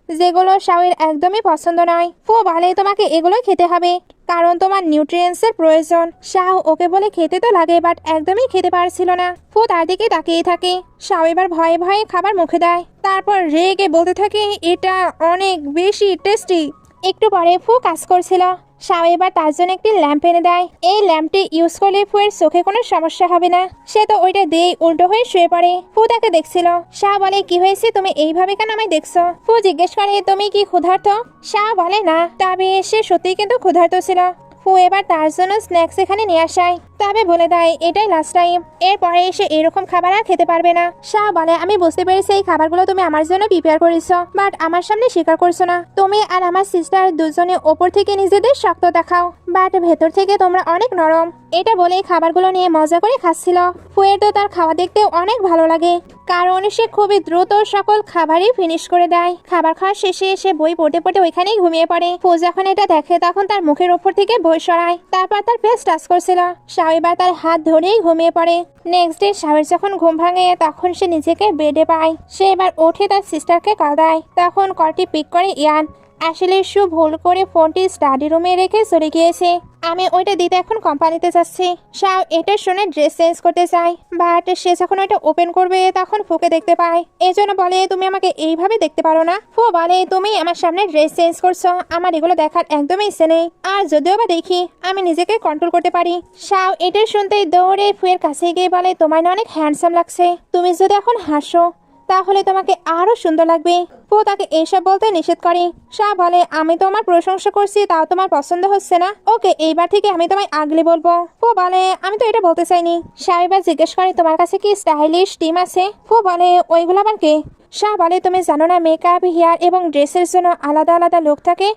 যেগুলো শাওয়ের একদমই পছন্দ নয়। ফু বলে তোমাকে এগুলো খেতে হবে, কারণ তোমার নিউট্রিয়েন্টসের প্রয়োজন। শাও ওকে বলে খেতে তো লাগে, বাট একদমই খেতে পারছিল না। ফু তার দিকে তাকিয়ে থাকে। শাও এবার ভয়ে ভয়ে খাবার মুখে দেয়, তারপর রেগে বলতে থাকে এটা অনেক বেশি টেস্টি। একটু পরে ফু কাজ করছিল। শাও এবার তার জন্য একটি ল্যাম্প এনে দেয়। এই ল্যাম্পটি ইউজ করলে ফুয়ের চোখে কোনো সমস্যা হবে না। সে তো ওইটা দিয়ে উল্টো হয়ে শুয়ে পড়ে। ফু তাকে দেখছিল। শাহ বলে কি হয়েছে, তুমি এইভাবে কেন আমায় দেখছো? ফু জিজ্ঞেস করে তুমি কি ক্ষুধার্ত? শাহ বলে না, তবে সে সত্যিই কিন্তু ক্ষুধার্ত ছিল। ফু এবার তার জন্য স্ন্যাক্স এখানে নিয়ে আসায়, তবে বলে দেয় এটাই লাস্ট টাইম, এরপরে এসে এরকম খাবার আর খেতে পারবে না। শাহ বলে আমি বুঝতে পেরেছি এই খাবারগুলো তুমি আমার জন্য প্রিপেয়ার করেছো, বাট আমার সামনে স্বীকার করছো না। তুমি আর আমার সিস্টার দুজনে ওপর থেকে নিজেদের শক্ত দেখাও, বাট ভেতর থেকে তোমরা অনেক নরম। এটা বলে খাবারগুলো নিয়ে মজা করে খাচ্ছিল। ফুয়ের তো তার খাওয়া দেখতে অনেক ভালো লাগে, কারণ সে খুবই দ্রুত সকল খাবারই ফিনিশ করে দেয়। খাবার খাওয়া শেষে সে বই পড়তে পড়তে ওইখানেই ঘুমিয়ে পড়ে। ফু যখন এটা দেখে তখন তার মুখের ওপর থেকে বই সরায়, তারপর তার ফেস টাচ করছিল। শাও এবার তার হাত ধরেই ঘুমিয়ে পড়ে। নেক্সট ডে শাওয়ের যখন ঘুম ভাঙে তখন সে নিজেকে বেডে পায়। সে এবার উঠে তার সিস্টারকে কল দেয়, তখন কলটি পিক করে ইয়ান। আসলে শু ভুল করে ফোনটি স্টাডি রুমে রেখে চলে গিয়েছে। আমি ওইটা দিতে এখন কোম্পানিতে যাচ্ছি। শাও এটা শুনে ড্রেস চেঞ্জ করতে চায়, বাট সে যখন ওইটা ওপেন করবে তখন ফুকে দেখতে পায়। এজন্য বলে তুমি আমাকে এইভাবে দেখতে পারো না। ফু বলে তুমি আমার সামনে ড্রেস চেঞ্জ করছো, আমার এগুলো দেখার একদমই ইচ্ছে নেই, আর যদিও বা দেখি আমি নিজেকে কন্ট্রোল করতে পারি। শাও এটা শুনতেই দৌড়ে ফুয়ের কাছে গিয়ে বলে তোমার না অনেক হ্যান্ডসাম লাগছে, তুমি যদি এখন হাসো তাহলে তোমাকে আরো সুন্দর লাগবে। ফু তাকে এইসব বলতে নিষেধ করে। শাহ বলে আমি তোমার প্রশংসা করছি, তাও তোমার পছন্দ হচ্ছে না, ওকে এইবার থেকে আমি তোমায় আগলে বলবো। ফু বলে আমি তো এটা বলতে চাইনি। শাহ এবার জিজ্ঞেস করে তোমার কাছে কি স্টাইলিশ টিম আছে? ফু বলে ওইগুলো আবার কে? শাহ বলে তুমি জানো না মেকআপ, হেয়ার এবং ড্রেসের জন্য আলাদা আলাদা লোক থাকে,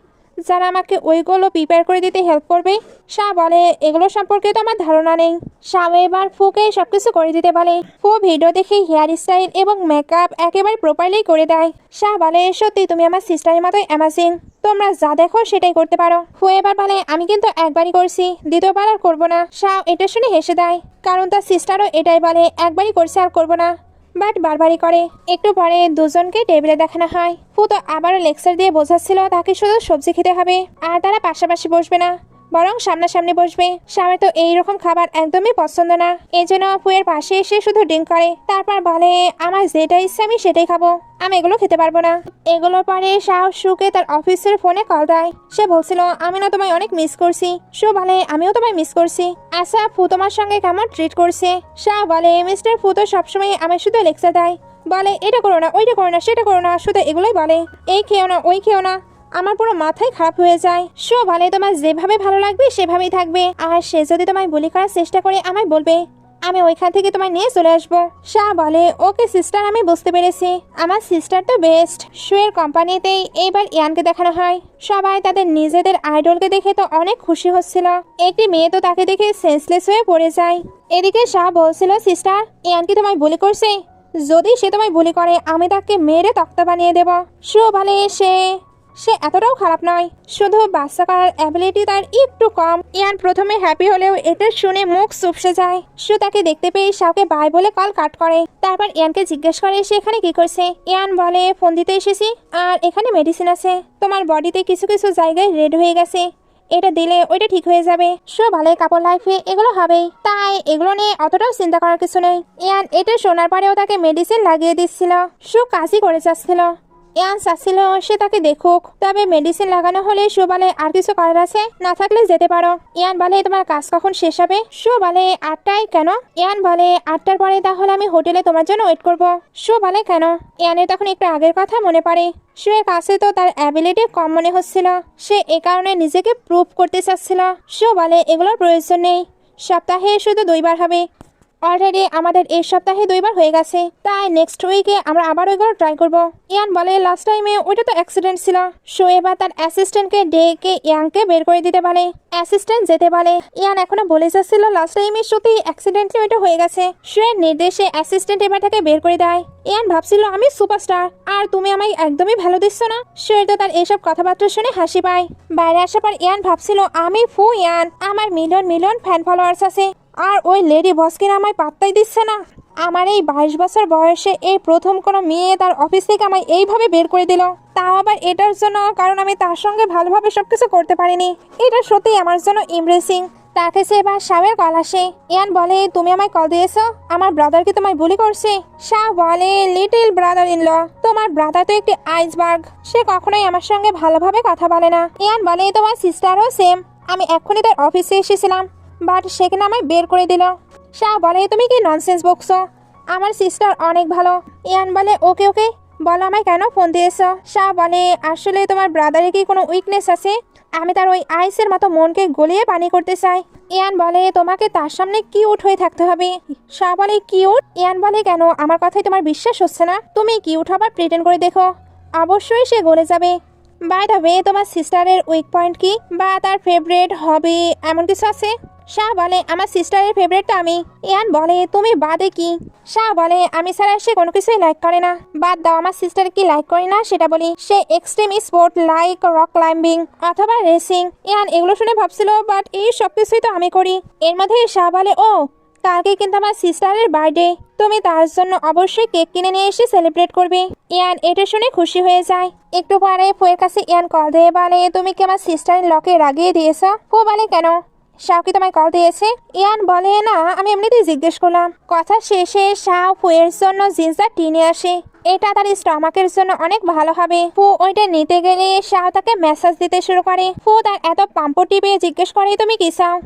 যারা আমাকে ওইগুলো প্রিপেয়ার করে দিতে হেল্প করবে। শাহ বলে এগুলো সম্পর্কে তো আমার ধারণা নেই। শাহ এবার ফুকে সবকিছু করে দিতে বলে। ফু ভিডিও দেখে হেয়ার স্টাইল এবং মেকআপ একেবারে প্রপারলি করে দেয়। শাহ বলে সত্যি তুমি আমার সিস্টারের মতোই অ্যামাজিং, তোমরা যা দেখো সেটাই করতে পারো। ফু এবার বলে আমি কিন্তু একবারই করছি, দ্বিতীয়বার আর করবো না। শাহ এটা শুনে হেসে দেয়, কারণ তার সিস্টারও এটাই বলে একবারই করছে আর করবো না, বাট বারবারই করে। একটু পরে দুজনকে টেবিলে দেখানো হয়। ফু তো আবারও লেকচার দিয়ে বোঝাচ্ছিল তাকে শুধু সবজি খেতে হবে, আর তারা পাশাপাশি বসবে না, বরং সামনাসামনি বসবে। স্বামী তো এইরকম খাবার একদমই পছন্দ না, এজন্য ফুয়ের পাশে এসে শুধু ড্রিঙ্ক করে, তারপর বলে আমার যেটা ইচ্ছে আমি সেটাই খাবো, আমি এগুলো খেতে পারবো না। এগুলোর পরে শাহ শুকে তার অফিসের ফোনে কল দেয়। সে বলছিল আমি না তোমায় অনেক মিস করছি। শু বলে আমিও তোমায় মিস করছি। আচ্ছা ফু তোমার সঙ্গে কেমন ট্রিট করছে? শাহ বলে মিস্টার ফু তো সবসময় আমি শুধু লেকচার দেয়, বলে এটা করো না, ওইটা করো না, সেটা করো না, শুধু এগুলোই বলে, এই খেও না, ওই খেও না, আমার পুরো মাথায় খারাপ হয়ে যায়। শো বলে তোমার যেভাবে ভালো লাগবে সেভাবেই থাকবে, আর সে যদি তোমায় বুলি করার চেষ্টা করে আমায় বলবে, আমি ওইখান থেকে তোমায় নিয়ে চলে আসবো। শাহ বলে ওকে সিস্টার, আমি বুঝতে পেরেছি, আমার সিস্টার তো বেস্ট। শোয়ের কোম্পানিতেই এইবার ইয়ানকে দেখানো হয়। সবাই তাদের নিজেদের আইডলকে দেখে তো অনেক খুশি হচ্ছিল। একটি মেয়ে তো তাকে দেখে সেন্সলেস হয়ে পড়ে যায়। এদিকে শাহ বলছিল সিস্টার ইয়ান কি তোমায় বুলি করছে? যদি সে তোমায় বুলি করে আমি তাকে মেরে তক্তা বানিয়ে দেব। শো বলে সে এতটাও খারাপ নয়, শুধু বাচ্চা করার অ্যাবিলিটি তার একটু কম। ইয়ান প্রথমে হ্যাপি হলেও এটা শুনে মুখ চুপসে যায়। সু তাকে দেখতে পেয়ে শাওকে বাই বলে কল কাট করে। তারপর ইয়ানকে জিজ্ঞেস করে সে এখানে কি করছে। ইয়ান বলে ফোন দিতে এসেছি, আর এখানে মেডিসিন আছে, তোমার বডিতে কিছু কিছু জায়গায় রেড হয়ে গেছে, এটা দিলে ওইটা ঠিক হয়ে যাবে। সো ভালো কাপড় লাইফে এগুলো হবেই, তাই এগুলো নিয়ে অতটাও চিন্তা করার কিছু নেই। ইয়ান এটা শোনার পরেও তাকে মেডিসিন লাগিয়ে দিচ্ছিল। সো কাজই করে যাচ্ছিল। ইয়ান চাচ্ছিল সে তাকে দেখুক, তবে মেডিসিন লাগানো হলে সু বলে আর কিছু করার আছে, না থাকলে যেতে পারো। ইয়ান বলে তোমার কাজ কখন শেষ হবে। সু বলে 8টায়। কেন? ইয়ান বলে 8টার পরে তাহলে আমি হোটেলে তোমার জন্য ওয়েট করব। সু বলে কেন? ইয়ানের তখন একটু আগের কথা মনে পড়ে। সু এর কাছে তো তার অ্যাবিলিটি কম মনে হচ্ছিল, সে এ কারণে নিজেকে প্রুভ করতে চাচ্ছিল। সু বলে এগুলোর প্রয়োজন নেই, সপ্তাহে শুধু 2বার হবে। অলরেডি আমাদের এই সপ্তাহে 2বার হয়ে গেছে, তাই নেক্সট উইকে আমরা আবার ওইগুলো ট্রাই করব। ইয়ান বলে লাস্ট টাইমে ওইটা তো অ্যাক্সিডেন্ট ছিল। সো এবার তার অ্যাসিস্ট্যান্টকে ডেকে ইয়াংকে বের করে দিতে বলে। অ্যাসিস্ট্যান্ট যেতে বলে। ইয়ান এখনো বলে যাচ্ছিল লাস্ট টাইমে সত্যি অ্যাক্সিডেন্টলি ওইটা হয়ে গেছে। সো এর নির্দেশে অ্যাসিস্ট্যান্ট এবার তাকে বের করে দেয়। ইয়ান ভাবছিল আমি সুপারস্টার, আর তুমি আমায় একদমই ভালো দিচ্ছ না। সো তো তার এইসব কথাবার্তা শুনে হাসি পায়। বাইরে আসার পর ইয়ান ভাবছিল আমি ফু ইয়ান, আমার মিলিয়ন মিলিয়ন ফ্যান ফলোয়ার্স আছে, আর ওই লেডি বসকে আমায় পাত্তাই দিচ্ছে না। আমার এই 22 বছর বয়সে এই প্রথম কোনো মেয়ে তার অফিস থেকে আমায় এইভাবে বের করে দিল, তাও আবার এটার জন্য কারণ আমি তার সঙ্গে ভালোভাবে সবকিছু করতে পারিনি। এটা সত্যি আমার জন্য ইমপ্রেসিং। তার কাছে এবার শাওয়ের কল আসে। ইয়ান বলে তুমি আমায় কল দিয়েছো, আমার ব্রাদার কি তোমায় বুলি করছে? শাও বলে লিটল ব্রাদার ইন ল, তোমার ব্রাদার তো একটি আইসবার্গ, সে কখনোই আমার সঙ্গে ভালোভাবে কথা বলে না। ইয়ান বলে তোমার সিস্টারও সেম, আমি এক্ষুনি তার অফিসে এসেছিলাম, বাট সেখানে আমায় বের করে দিল। শাহ বলে তুমি কি ননসেন্স বকছো, আমার সিস্টার অনেক ভালো। ইয়ান বলে ওকে ওকে, বলো আমায় কেন ফোন দিয়েছো। শাহ বলে আসলে তোমার ব্রাদারে কি কোনো উইকনেস আছে, আমি তার ওই আইসের মতো মনকে গলিয়ে পানি করতে চাই। ইয়ান বলে তোমাকে তার সামনে কিউট হয়ে থাকতে হবে। শাহ বলে কিউট? ইয়ান বলে কেন, আমার কথাই তোমার বিশ্বাস হচ্ছে না? তুমি কিউট হবার প্রিটেন্ড করে দেখো, অবশ্যই সে গলে যাবে। বাই দ্য ওয়ে তোমার সিস্টারের উইক পয়েন্ট কি, বা তার ফেভারিট হবি এমন কিছু আছে? শাহ বলে আমার সিস্টারের ফেভারিট আমি। ইয়ান বলে তুমি বাদে কি? শাহ বলে আমি ছাড়া সে কোনো কিছুই লাইক করে না। বাদ দাও আমার সিস্টার কি লাইক করে না সেটা বলি, সে extreme sport like rock climbing অথবা রেসিং। ইয়ান এগুলো শুনে ভাবছিল বাট এই সব কিছুই তো আমি করি। এর মধ্যে শাহ বলে ও কালকে কিন্তু আমার সিস্টারের বার্থডে, তুমি তার জন্য অবশ্যই কেক কিনে নিয়ে এসে সেলিব্রেট করবে। ইয়ান এটা শুনে খুশি হয়ে যায়। একটু পরে ফুয়ের কাছে ইয়ান কল দিয়ে বলে তুমি কি আমার সিস্টারের লকে লাগিয়ে দিয়েছো? ফু বলে কেন, শাও কি তোমায় কল দিয়েছে? ইয়ান বলে না, আমি এমনিতেই জিজ্ঞেস করলাম। কথা শেষে শাও ফুয়ের জন্য জিন্সটা টিনে আসে, এটা তার স্টমাকের জন্য অনেক ভালো হবে। ফু ওইটা নিতে গেলে শাও তাকে মেসেজ দিতে শুরু করে। ফু তার এত পাম্প টিপে জিজ্ঞেস করে তুমি কি চাও।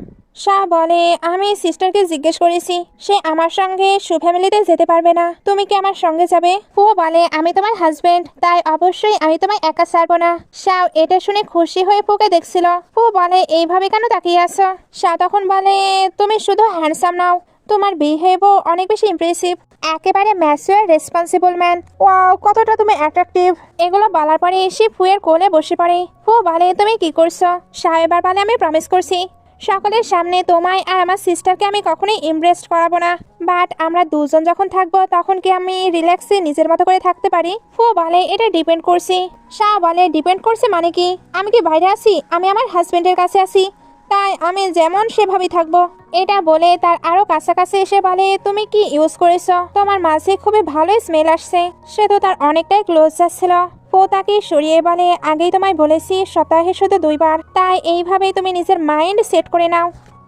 শাহ বলে আমি সিস্টারকে জিজ্ঞেস করেছি, সে আমার সঙ্গে সু ফ্যামিলিতে যেতে পারবে না, তুমি কি আমার সঙ্গে যাবে? ফু বলে আমি তোমার হাজবেন্ড, তাই অবশ্যই আমি তোমায় একা ছাড়বো না। শাহ এটা শুনে খুশি হয়ে ফুকে দেখছিল। ফু বলে এইভাবে কেন তাকিয়ে আছো? শাহ তখন বলে তুমি শুধু হ্যান্ডসাম নাও, তোমার বিহেভও অনেক বেশি ইমপ্রেসিভ, একেবারে ম্যাচিওর রেসপন্সিবল ম্যান। ওয়াও কতটা তুমি অ্যাট্রাকটিভ। এগুলো বলার পরে এসে ফুয়ের কোলে বসে পড়ে। ফু বলে তুমি কি করছো? শাহ এবার বলে আমি প্রমিস করছি সকলের সামনে তোমায় আর আমার সিস্টারকে আমি কখনোই ইমপ্রেস করাবো না, বাট আমরা দুজন যখন থাকবো তখন কি আমি রিল্যাক্সে নিজের মতো করে থাকতে পারি? ফু বলে এটা ডিপেন্ড করছে। শাহ বলে ডিপেন্ড করছে মানে কি? আমি কি বাইরে আছি? আমি আমার হাজবেন্ডের কাছে আছি, তাই আমি যেমন সেভাবেই থাকবো। এটা বলে তার আরো কাছাকাছি এসে বলে তুমি কি ইউজ করেছো, তোমার মাঝে খুবই ভালোই স্মেল আসছে। সে তো তার অনেকটাই ক্লোজ যাচ্ছিল। ফো তাকে সরিয়ে বলে আগেই তোমায় বলেছি সপ্তাহে শুধু 2বার, তাই এইভাবেই তুমি নিজের মাইন্ড সেট করে নাও।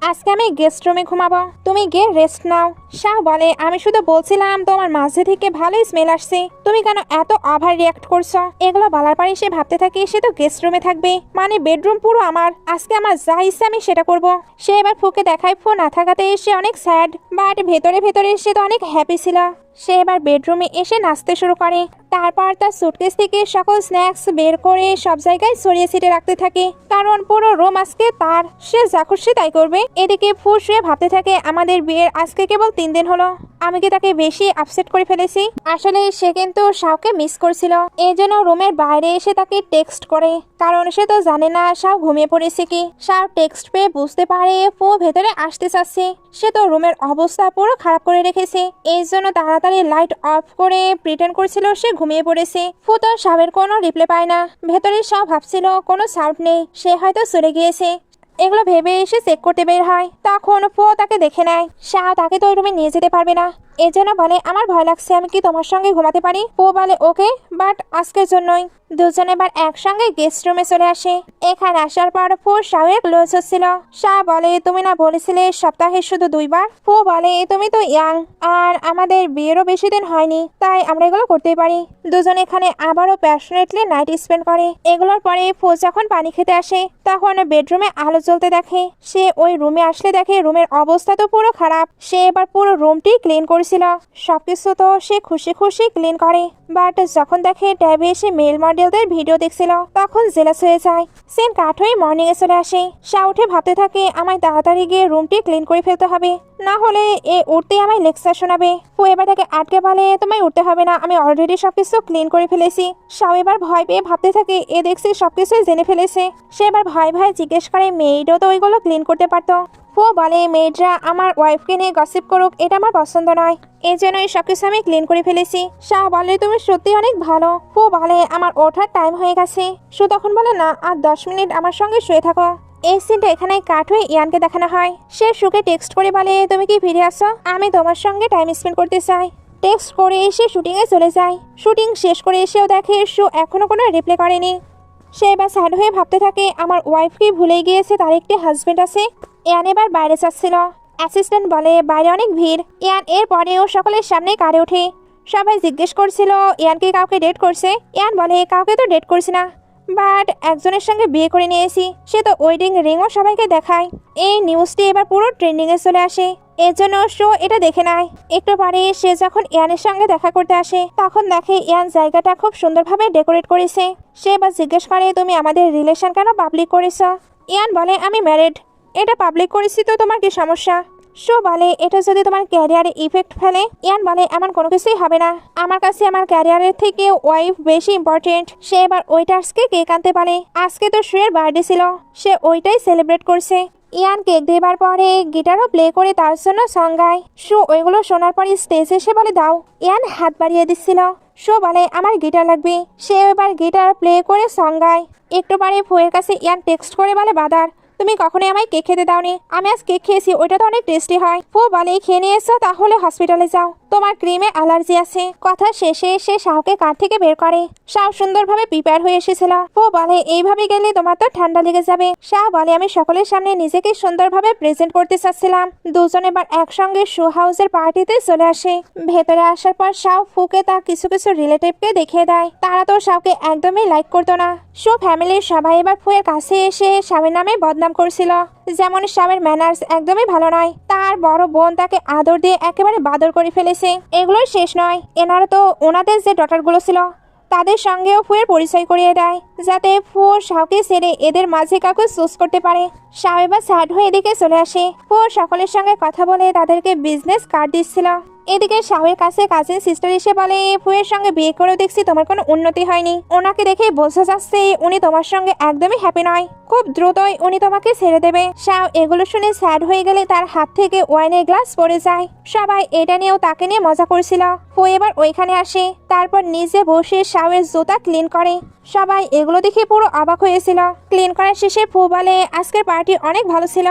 আজকে আমি গেস্ট রুমে ঘুমাবো, তুমি গিয়ে রেস্ট নাও। শাহ বলে আমি শুধু বলছিলাম তোমার মাঝে থেকে ভালোই স্মেল আসছে, তুমি কেন এত ওভার রিয়াক্ট করছো? এগুলো বলার পরে সে ভাবতে থাকে সে তো গেস্ট রুমে থাকবে, মানে বেডরুম পুরো আমার, আজকে আমার যা ইচ্ছা আমি সেটা করব। সে এবার ফুকে দেখায় ফু না থাকাতে সে অনেক স্যাড, বাট ভেতরে ভেতরে সে তো অনেক হ্যাপি ছিল। সে এবার বেডরুমে এসে নাচতে শুরু করে, তারপর তার সুটকেস থেকে সকল স্ন্যাক্স বের করে সব জায়গায় ছড়িয়ে ছিটে রাখতে থাকে, কারণ পুরো রুম আজকে তার, সে যা খুশি তাই করবে। এদিকে ফু শুয়ে ভাবতে থাকে আমাদের বিয়ের আজকে কেবল 3 দিন হলো, আমি কি তাকে বেশি আপসেট করে ফেলেছি? আসলে সে কিন্তু শাওকে মিস করছিল, এই জন্য রুমের বাইরে এসে তাকে টেক্সট করে, কারণ সে তো জানে না শাও ঘুমিয়ে পড়েছে কি। শাও টেক্সট পেয়ে বুঝতে পারে ফু ভেতরে আসতে চাচ্ছে। সে তো রুমের অবস্থা পুরো খারাপ করে রেখেছে, এই জন্য তাড়াতাড়ি লাইট অফ করে প্রিটেন্ড করছিল সে ঘুমিয়ে পড়েছে। ফু তো শাওয়ের কোনো রিপ্লাই পায় না। ভেতরে শাও ভাবছিল কোনো সাউন্ড নেই, সে হয়তো চলে গিয়েছে। এগুলো ভেবে এসে চেক করতে বের হয়, তখন ফো তাকে দেখে নেয়। শাহ তাকে তো ওই রুমে নিয়ে যেতে পারবে না, এজন্য বলে আমার ভয় লাগছে, আমি কি তোমার সঙ্গে ঘুমাতে পারি? ফো বলে ওকে, বাট আজকের জন্যই। দুজন এবার একসঙ্গে গেস্ট রুমে চলে আসে। এখানে আসার পর ফো শাহের ক্লোজ হচ্ছিল। শাহ বলে তুমি না বলেছিলে সপ্তাহে শুধু 2 বার? ফো বলে তুমি তো ইয়াং, আর আমাদের বিয়েরও বেশি দিন হয়নি, তাই আমরা এগুলো করতেই পারি। দুজন এখানে আবারও প্যাশনেটলি নাইট স্পেন্ড করে। এগুলোর পরে ফো যখন পানি খেতে আসে তখন বেডরুমে আলো জ্বলতে দেখে। সে ওই রুমে আসলে দেখে রুমের অবস্থা তো পুরো খারাপ। সে এবার পুরো রুমটি ক্লিন করেছিল, সবকিছু তো সে খুশি খুশি ক্লিন করে। বাট যখন দেখে ট্যাবে এসে মেল মডেলদের ভিডিও দেখছিল তখন জেলাস হয়ে যায়। সেন কাঠ হয়ে মর্নিং এ চলে আসে। শাহ উঠে ভাবতে থাকে আমায় তাড়াতাড়ি গিয়ে রুমটি ক্লিন করে ফেলতে হবে, না হলে এ উঠতে আমায় লেকচার শোনাবে। ফু এবার তাকে আটকে বলে তোমায় উঠতে হবে না, আমি অলরেডি সবকিছু ক্লিন করে ফেলেছি। শাহ এবার ভয় পেয়ে ভাবতে থাকে এ দেখছি সবকিছু জেনে ফেলেছে। সে এবার ভয় ভয় জিজ্ঞেস করে মেয়েডও তো ওইগুলো ক্লিন করতে পারতো। ফু বলে মেয়েরা আমার ওয়াইফকে নিয়ে গসিপ করুক, এটা আমার পছন্দ নয়, এই জন্য এই সবকিছু আমি ক্লিন করে ফেলেছি। শাহ বলে তুমি সত্যি অনেক ভালো। ফু বলে আমার ওঠার টাইম হয়ে গেছে। সু তখন বলে না, আর 10 মিনিট আমার সঙ্গে শুয়ে থাকো। এই সিনটা এখানে কাট হয়ে ইয়ানকে দেখানো হয়। সে সুকে টেক্সট করে বলে তুমি কি ফিরে আসো, আমি তোমার সঙ্গে টাইম স্পেন্ড করতে চাই। টেক্সট করে এসে শুটিংয়ে চলে যায়। শুটিং শেষ করে এসেও দেখে সু এখনো কোনো রিপ্লাই করেনি। সে এবার স্যাড হয়ে ভাবতে থাকে আমার ওয়াইফকে ভুলে গিয়েছে, তার একটি হাজবেন্ড আছে। ইয়ান এবার বাইরে যাচ্ছিল। অ্যাসিস্ট্যান্ট বলে বাইরে অনেক ভিড়। ইয়ান এর পরেও সকলের সামনে কারে ওঠে। সবাই জিজ্ঞেস করছিল ইয়ান কি কাউকে ডেট করছে। ইয়ান বলে কাউকে তো ডেট করছি না, বাট একজনের সঙ্গে বিয়ে করে নিয়েছি। সে তো ওয়েডিং রিংও সবাইকে দেখায়। এই নিউজটি এবার পুরো ট্রেন্ডিংয়ে চলে আসে, এর জন্য শো এটা দেখে নেয়। একটু পরে সে যখন ইয়ানের সঙ্গে দেখা করতে আসে তখন দেখে ইয়ান জায়গাটা খুব সুন্দরভাবে ডেকোরেট করেছে। সে এবার জিজ্ঞেস করে তুমি আমাদের রিলেশন কেন পাবলিক করেছ? ইয়ান বলে আমি ম্যারিড, এটা পাবলিক করেছি তো তোমার কি সমস্যা? শো বলে এটা যদি তোমার ক্যারিয়ারে ইফেক্ট ফেলে। ইয়ান বলে এমন কোনো কিছুই হবে না, আমার কাছে আমার ক্যারিয়ারের থেকে ওয়াইফ বেশি ইম্পর্টেন্ট। সে এবার ওয়েটার্সকে কেক আনতে পারে। আজকে তো শোয়ের বার্থডে ছিল, সে ওইটাই সেলিব্রেট করছে। ইয়ান কেক দেবার পরে গিটারও প্লে করে তার জন্য সং গায়। শো ওইগুলো শোনার পরে স্টেজে এসে বলে দাও। ইয়ান হাত বাড়িয়ে দিচ্ছিল। শো বলে আমার গিটার লাগবে। সে এবার গিটার প্লে করে সং গায়। একটু পরে ফুয়ের কাছে ইয়ান টেক্সট করে বলে বাদার তুমি কখনোই আমায় কেক খেতে দাওনি, আমি আজ কেক খেয়েছি, ওইটা তো অনেক টেস্টি হয়। ফু বলে খেয়ে নিয়ে এসো, তাহলে হসপিটালে যাও, তোমার ক্রিমে অ্যালার্জি আছে। কথা শেষে সে শাহকে কার থেকে বের করে। শাহ সুন্দরভাবে প্রিপেয়ার হয়ে এসেছিল। ফু বলে এইভাবে গেলে তোমার তো ঠান্ডা লেগে যাবে। শাহ বলে আমি সকলের সামনে নিজেকে সুন্দরভাবে প্রেজেন্ট করতে চাচ্ছিলাম। দুজন এবার একসঙ্গে শো হাউসের পার্টিতে চলে আসে। ভেতরে আসার পর শাহ ফুকে তার কিছু কিছু রিলেটিভকে দেখিয়ে দেয়। তারা তো শাহকে একদমই লাইক করতো না। শো ফ্যামিলির সবাই এবার ফুয়ের কাছে এসে স্বামীর নামে বদনাম করছিল, যেমন স্বামীর ম্যানার্স একদমই ভালো নয়। তার বড় বোন তাকে আদর দিয়ে একেবারে বাদর করে ফেলেছে। এগুলোই শেষ নয়, এনারা তো ওনাদের যে ডটারগুলো ছিল তাদের সঙ্গেও ফুয়ের পরিচয় করিয়ে দেয়, যাতে ফু শাহকে ছেড়ে এদের মাঝে কাউকে চুজ করতে পারে। শাহ এবার স্যাড হয়ে এদিকে চলে আসে। ফু সকলের সঙ্গে কথা বলে তাদেরকে বিজনেস কার্ড দিচ্ছিল। এদিকে শাহের কাছে কাজিন সিস্টার এসে বলে ফুয়ের সঙ্গে বিয়ে করেও দেখছি তোমার কোনো উন্নতি হয়নি। ওনাকে দেখে বোঝা যাচ্ছে উনি তোমার সঙ্গে একদমই হ্যাপি নয়, খুব দ্রুতই উনি তোমাকে ছেড়ে দেবে। শাহ এগুলো শুনে স্যাড হয়ে গেলে তার হাত থেকে ওয়াইনের গ্লাস পড়ে যায়। সবাই এটা নিয়েও তাকে নিয়ে মজা করছিল। ফু এবার ওইখানে আসে, তারপর নিজে বসে শাহের জুতা ক্লিন করে। সবাই এগুলো দেখে পুরো অবাক হয়েছিল। ক্লিন করার শেষে ফু বলে আজকের পার্টি অনেক ভালো ছিল,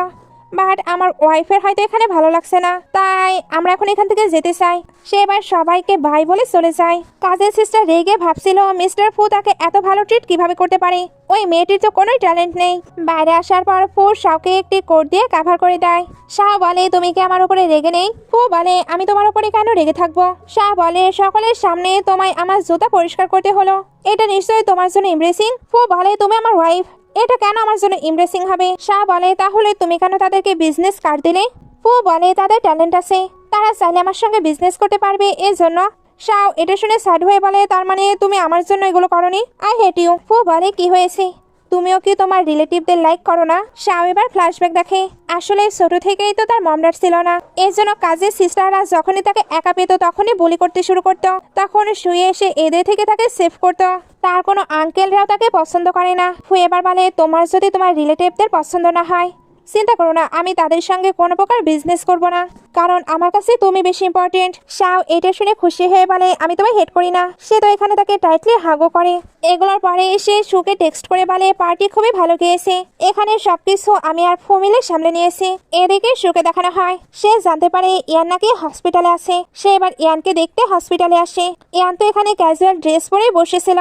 বাট আমার ওয়াইফের হয়তো এখানে ভালো লাগছে না, তাই আমরা এখন এখান থেকে যেতে চাই। সে এবার সবাইকে ভাই বলে চলে যায়। কাজের সিস্টার রেগে ভাবছিল মিস্টার ফু তাকে এত ভালো ট্রিট কিভাবে করতে পারে, ওই মেয়েটির তো কোনোই ট্যালেন্ট নেই। বাইরে আসার পর ফু শাহকে একটি কোট দিয়ে কাভার করে দেয়। শাহ বলে তুমি কি আমার উপরে রেগে নেই? ফু বলে আমি তোমার উপরে কেন রেগে থাকবো? শাহ বলে সকলের সামনে তোমায় আমার জুতা পরিষ্কার করতে হলো, এটা নিশ্চয়ই তোমার জন্য ইমপ্রেসিং। ফু বলে তুমি আমার ওয়াইফ, এটা কেন আমার জন্য ইমপ্রেসিং হবে? শাহ বলে তাহলে তুমি কেন তাদেরকে বিজনেস কার্ড দিলে? ফু বলে তাদের ট্যালেন্ট আছে, তারা চাইলে আমার সঙ্গে বিজনেস করতে পারবে, এর জন্য। শাহ এটা শুনে স্যাড হয়ে বলে তার মানে তুমি আমার জন্য এগুলো করনি, আই হেট ইউ। ফু বলে কি হয়েছে, তুমিও কি তোমার রিলেটিভদের লাইক করো না? শাও এবার ফ্ল্যাশব্যাক দেখে আসলে ছোট থেকেই তো তার মম ড্যাড ছিল না, এর জন্য কাজের সিস্টাররা যখনই তাকে একা পেত তখনই বুলি করতে শুরু করতো। তখন শুয়ে এসে এদের থেকে তাকে সেভ করতো। তার কোনো আঙ্কেলরাও তাকে পছন্দ করে না। এবার বলে তোমার যদি তোমার রিলেটিভদের পছন্দ না হয়, চিন্তা করো না, আমি তাদের সঙ্গে কোনো প্রকার বিজনেস করব না, কারণ আমার কাছে তুমি বেশি ইম্পর্টেন্ট। শাও এটা শুনে খুশি হয়ে বলে আমি তোমায় হেট করি না। সে তো এখানে তাকে টাইটলি হাগও করে। এগুলোর পরে এসে শুকে টেক্সট করে বলে পার্টি খুবই ভালো গিয়েছে, এখানে সবকিছু আমি আর ফু মিলে সামলে নিয়েছি। এদিকে শুকে দেখানো হয় সে জানতে পারে ইয়ান নাকি হসপিটালে আছে। সে এবার ইয়ানকে দেখতে হসপিটালে আসে। ইয়ান তো এখানে ক্যাজুয়াল ড্রেস পরে বসেছিল।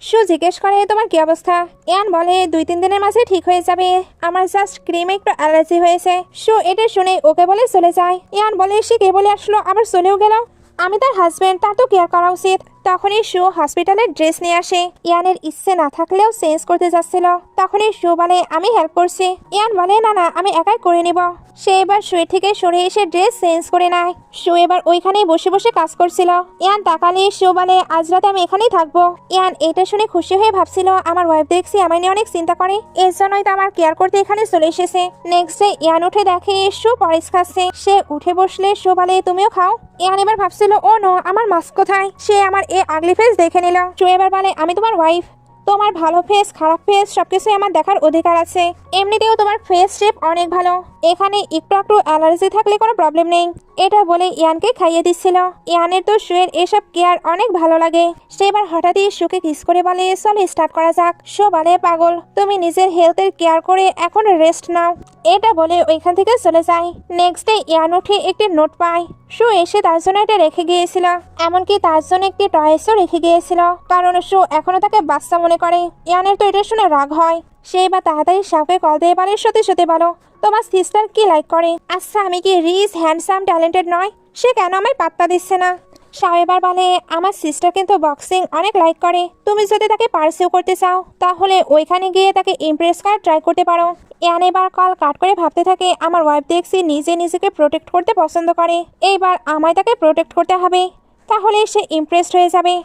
শু জিজ্ঞেস করে তোমার কি অবস্থা? ইয়ান বলে 2-3 দিনের মাঝে ঠিক হয়ে যাবে, আমার জাস্ট ক্রিমে একটু অ্যালার্জি হয়েছে। শু এটা শুনে ওকে বলে চলে যায়। ইয়ান বলে সে কে বলে আসলো আবার চলেও গেল, আমি তার হাজবেন্ড, তার তো কেয়ার করা উচিত। তখনই শু হসপিটালের ড্রেস নিয়ে আসে। ইয়ানের ইচ্ছে না থাকলেও চেঞ্জ করতে যাচ্ছিল। তখনই শু বলে আমি হেল্প করছি। ইয়ান বলে না না আমি একাই করে নিব। সে এবার শুয়ে থেকে সরে এসে ড্রেস চেঞ্জ করে নেয়। শু এবার ওইখানেই বসে বসে কাজ করছিল। ইয়ান তাকালে শু বলে আজ রাতে আমি এখানেই থাকবো। ইয়ান এটা শুনে খুশি হয়ে ভাবছিল আমার ওয়াইফ দেখছি আমায় নিয়ে অনেক চিন্তা করে, এর জন্যই তো আমার কেয়ার করতে এখানে চলে এসেছে। নেক্সট ডে ইয়ান উঠে দেখে শু পরিস খাচ্ছে। সে উঠে বসলে শু বলে তুমিও খাও। ইয়ান এবার ভাবছিল ও নো আমার মাস্ক কোথায়। সে আমার এ আগলি ফেস দেখে নিল। শু এবার বলে আমি তোমার ওয়াইফ, তোমার ভালো ফেস খারাপ ফেস সবকিছু আমার দেখার অধিকার আছে। এমনিতেও তোমার ফেস শেপ অনেক ভালো, এখানে একটু অ্যালার্জি থাকলে কোনো প্রবলেম নেই। এটা বলে ইয়ানকে খাইয়ে দিচ্ছিল। ইয়ানের তো শুয়ের এসব কেয়ার অনেক ভালো লাগে। সে এবার হঠাৎই শুকে কিস করে বলে চলো স্টার্ট করা যাক। শো বলে পাগল, তুমি নিজের হেলথের কেয়ার করে এখন রেস্ট নাও। এটা বলে ওইখান থেকে চলে যায়। নেক্সট ডে ইয়ান উঠে একটি নোট পায়। শো এসে তার জন্য এটা রেখে গিয়েছিল, এমনকি তার জন্য একটি টয়েসও রেখে গিয়েছিল, কারণ শো এখনো তাকে বাচ্চা মনে করে। ইয়ানের তো এটা শুনে রাগ হয়। সে এবার তাড়াতাড়ি শাওকে কল দিয়ে বলে সত্যি সত্যি বলো তোমার সিস্টার কি লাইক করে? আচ্ছা আমি কি রিচ হ্যান্ডসাম ট্যালেন্টেড নয়? সে কেন আমায় পাত্তা দিচ্ছে না? শাও এবার বলে আমার সিস্টার কিন্তু বক্সিং অনেক লাইক করে, তুমি যদি তাকে পার্সিউ করতে চাও তাহলে ওইখানে গিয়ে তাকে ইমপ্রেস করার ট্রাই করতে পারো। ইয়ান এবার কল কাট করে ভাবতে থাকে আমার ওয়াইফ দেখছি নিজে নিজেকে প্রোটেক্ট করতে পছন্দ করে, এইবার আমায় তাকে প্রোটেক্ট করতে হবে, তাহলে সে ইমপ্রেসড হয়ে যাবে।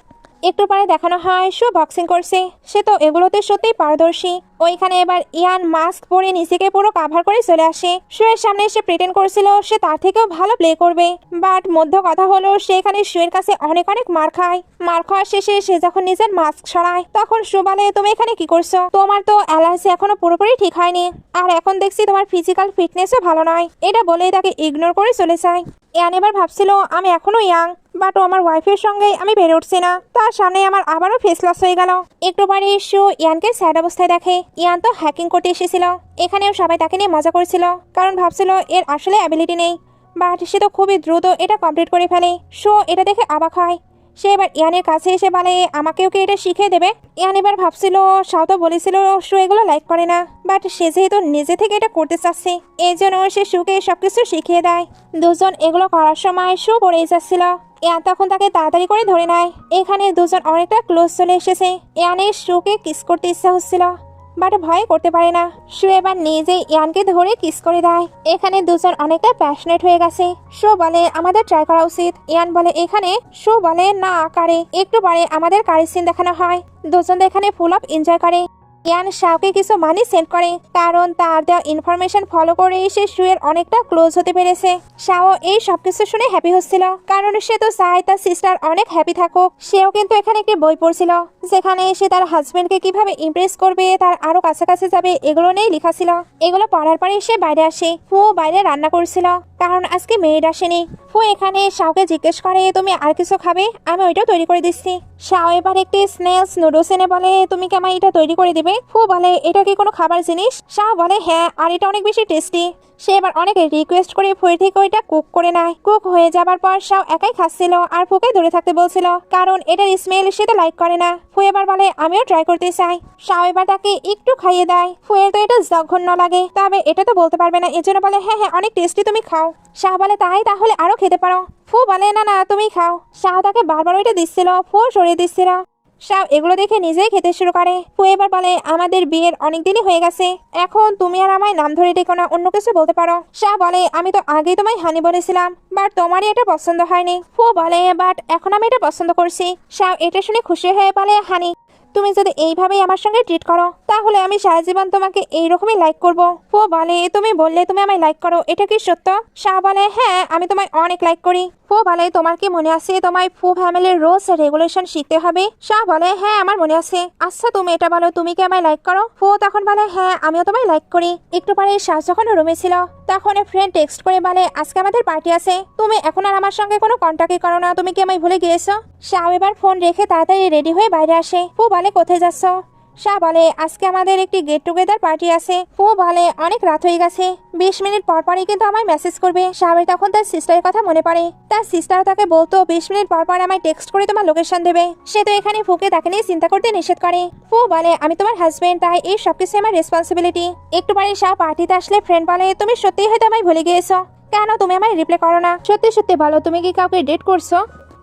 একটু পরে দেখানো হয় শো বক্সিং করছে। সে তো এগুলোতে সত্যিই পারদর্শী। ওইখানে এবার ইয়ান মাস্ক পরে নিজেকে পুরো কাভার করে চলে আসে। শুয়ের সামনে এসে প্রিটেন্ড করছিল সে তার থেকেও ভালো প্লে করবে, বাট মধ্য কথা হলো সে এখানে শুয়ের কাছে অনেক মার খায়। মার খাওয়ার শেষে সে যখন নিজের মাস্ক সরায় তখন শো বলে তুমি এখানে কি করছো? তোমার তো অ্যালার্জি এখনো পুরোপুরি ঠিক হয়নি, আর এখন দেখছি তোমার ফিজিক্যাল ফিটনেসও ভালো নয়। এটা বলেই তাকে ইগনোর করে চলে যায়। ইয়ান এবার ভাবছিল আমি এখনো ইয়াং, বাট আমার ওয়াইফের সঙ্গে আমি বেড়ে উঠছি না, তার সামনে আমার আবারও ফেস লস হয়ে গেল। একটু পরে শো ইয়ানকে স্যাড অবস্থায় দেখে। ইয়ান তো হ্যাকিং করতে এসেছিল, এখানেও সবাই তাকে নিয়ে মজা করছিল, কারণ ভাবছিল এর আসলে অ্যাবিলিটি নেই, বাট সে তো খুবই দ্রুত এটা কমপ্লিট করে ফেলে। শো এটা দেখে অবাক হয়। সে এবার ইয়ানের কাছে এসে বলে আমাকেও কি এটা শিখিয়ে দেবে? ইয়ান এবার ভাবছিল শাও তো বলেছিল শো এগুলো লাইক করে না, বাট সে যেহেতু নিজে থেকে এটা করতে চাচ্ছে এই জন্য সে শুকে সবকিছু শিখিয়ে দেয়। দুজন এগুলো করার সময় শো পড়েই যাচ্ছিল। ইয়ান তখন তাকে তাড়াতাড়ি করে ধরে নেয়। এখানে দুজন অনেকটা ক্লোজ চলে এসেছে। ইয়ানের শুকে কিস করতে ইচ্ছা হচ্ছিল, বাট ভয় করতে পারে না। শো এবার নিজে ইয়ানকে ধরে কিস করে দেয়। এখানে দুজন অনেকটা প্যাশনেট হয়ে গেছে। শো বলে আমাদের ট্রাই করা উচিত। ইয়ান বলে এখানে। শো বলে না কারে। একটু পরে আমাদের কারের সিন দেখানো হয়। দুজন এখানে ফুল অফ এনজয় করে। ইয়ান শাওকে কিছু মানি সেন্ড করে, কারণ তার দেওয়া ইনফরমেশন ফলো করে সে শুয়ের অনেকটা ক্লোজ হতে পেরেছে। শাও এই সবকিছু শুনে হ্যাপি হচ্ছিল, কারণ সে তো চায় তার সিস্টার অনেক হ্যাপি থাকুক। সেও কিন্তু এখানে একটি বই পড়ছিল যেখানে সে তার হাজবেন্ডকে কিভাবে ইমপ্রেস করবে, তার আরো কাছাকাছি যাবে, এগুলো নিয়েই লেখা ছিল। এগুলো পড়ার পরে সে বাইরে আসে। ফু বাইরে রান্না করছিল, কারণ আজকে মেয়েড আসেনি। ফু এখানে শাওকে জিজ্ঞেস করে তুমি আর কিছু খাবে? আমি ওইটাও তৈরি করে দিচ্ছি। শাও এবার একটি স্নেলস নুডলস এনে বলে তুমি কি আমায় এটা তৈরি করে দিবে? ফু বলে এটা কি কোনো খাবার জিনিস? শাও বলে হ্যাঁ, আর এটা অনেক বেশি টেস্টি। সে এবার অনেক রিকোয়েস্ট করে ফুয়ের থেকে ওইটা কুক করে নেয়। কুক হয়ে যাবার পর শাও একাই খাচ্ছিল আর ফুকে দূরে থাকতে বলছিল, কারণ এটার স্মেল সে তো লাইক করে না। ফু এবার বলে আমিও ট্রাই করতে চাই। শাও এবার তাকে একটু খাইয়ে দেয়। ফুয়ের তো এটা জঘন্য লাগে, তবে এটা তো বলতে পারবে না, এজন্য বলে হ্যাঁ হ্যাঁ অনেক টেস্টি, তুমি খাও। শাও বলে তাই তাহলে আরো খেতে পারো। ফু বলে না না তুমি খাও। শাও তাকে বারবার ওইটা দিচ্ছিল, ফু সরিয়ে দিচ্ছিল। শাও এগুলো দেখে নিজেই খেতে শুরু করে। ফু এবার বলে আমাদের বিয়ের অনেক দিনই হয়ে গেছে, এখন তুমি আর আমায় নাম ধরে ডেকো না, অন্য কিছু বলতে পারো। শাও বলে আমি তো আগেই তোমায় হানি বলেছিলাম, বাট তোমারই এটা পছন্দ হয়নি। ফু বলে বাট এখন আমি এটা পছন্দ করছি। শাও এটা শুনে খুশি হয়ে বলে হানি তুমি যদি এইভাবেই আমার সঙ্গে ট্রিট করো তাহলে আমি সারা জীবন তোমাকে এইরকমই লাইক করব। ফু বলে তুমি বললে তুমি আমায় লাইক করো, এটা কি সত্য? শাহ বলে হ্যাঁ আমি তোমায় অনেক লাইক করি। ফু বলে তোমার কি মনে আছে তোমায় ফু ফ্যামিলির রুলস রেগুলেশন শিখতে হবে? শাহ বলে হ্যাঁ আমার মনে আছে। আচ্ছা তুমি এটা বলো, তুমি কি আমায় লাইক করো? ফু তখন বলে হ্যাঁ আমিও তোমায় লাইক করি। একটু পরে শাহ যখন রুমে ছিল তখন ফ্রেন্ড টেক্সট করে বলে আজকে আমাদের পার্টি আছে, তুমি এখন আর আমার সঙ্গে কোনো কন্ট্যাক্টই করো না, তুমি কি আমায় ভুলে গিয়েছো? শাহ এবার ফোন রেখে তাড়াতাড়ি রেডি হয়ে বাইরে আসে। ফু বলে কোথায় যাচ্ছ? শাহ বলে আজকে আমাদের একটি গেট টুগেদার পার্টি আছে। ফু বলে অনেক রাত হয়ে গেছে, 20 মিনিট পর পরই কিন্তু আমায় মেসেজ করবে। শাহের তখন তার সিস্টারের কথা মনে পড়ে, তার সিস্টার তাকে বলতো 20 মিনিট পর পর আমায় টেক্সট করে তোমার লোকেশন দেবে। সে তো এখানে ফুকে তাকে নিয়ে চিন্তা করতে নিষেধ করে। ফু বলে আমি তোমার হাজবেন্ড, তাই এই সবকিছু আমার রেসপন্সিবিলিটি। একটু পরে শাহ পার্টিতে আসলে ফ্রেন্ড বলে তুমি সত্যিই হয়তো আমায় ভুলে গিয়েছো, কেন তুমি আমায় রিপ্লাই করো না? সত্যি সত্যি বলো তুমি কি কাউকে ডেট করছো?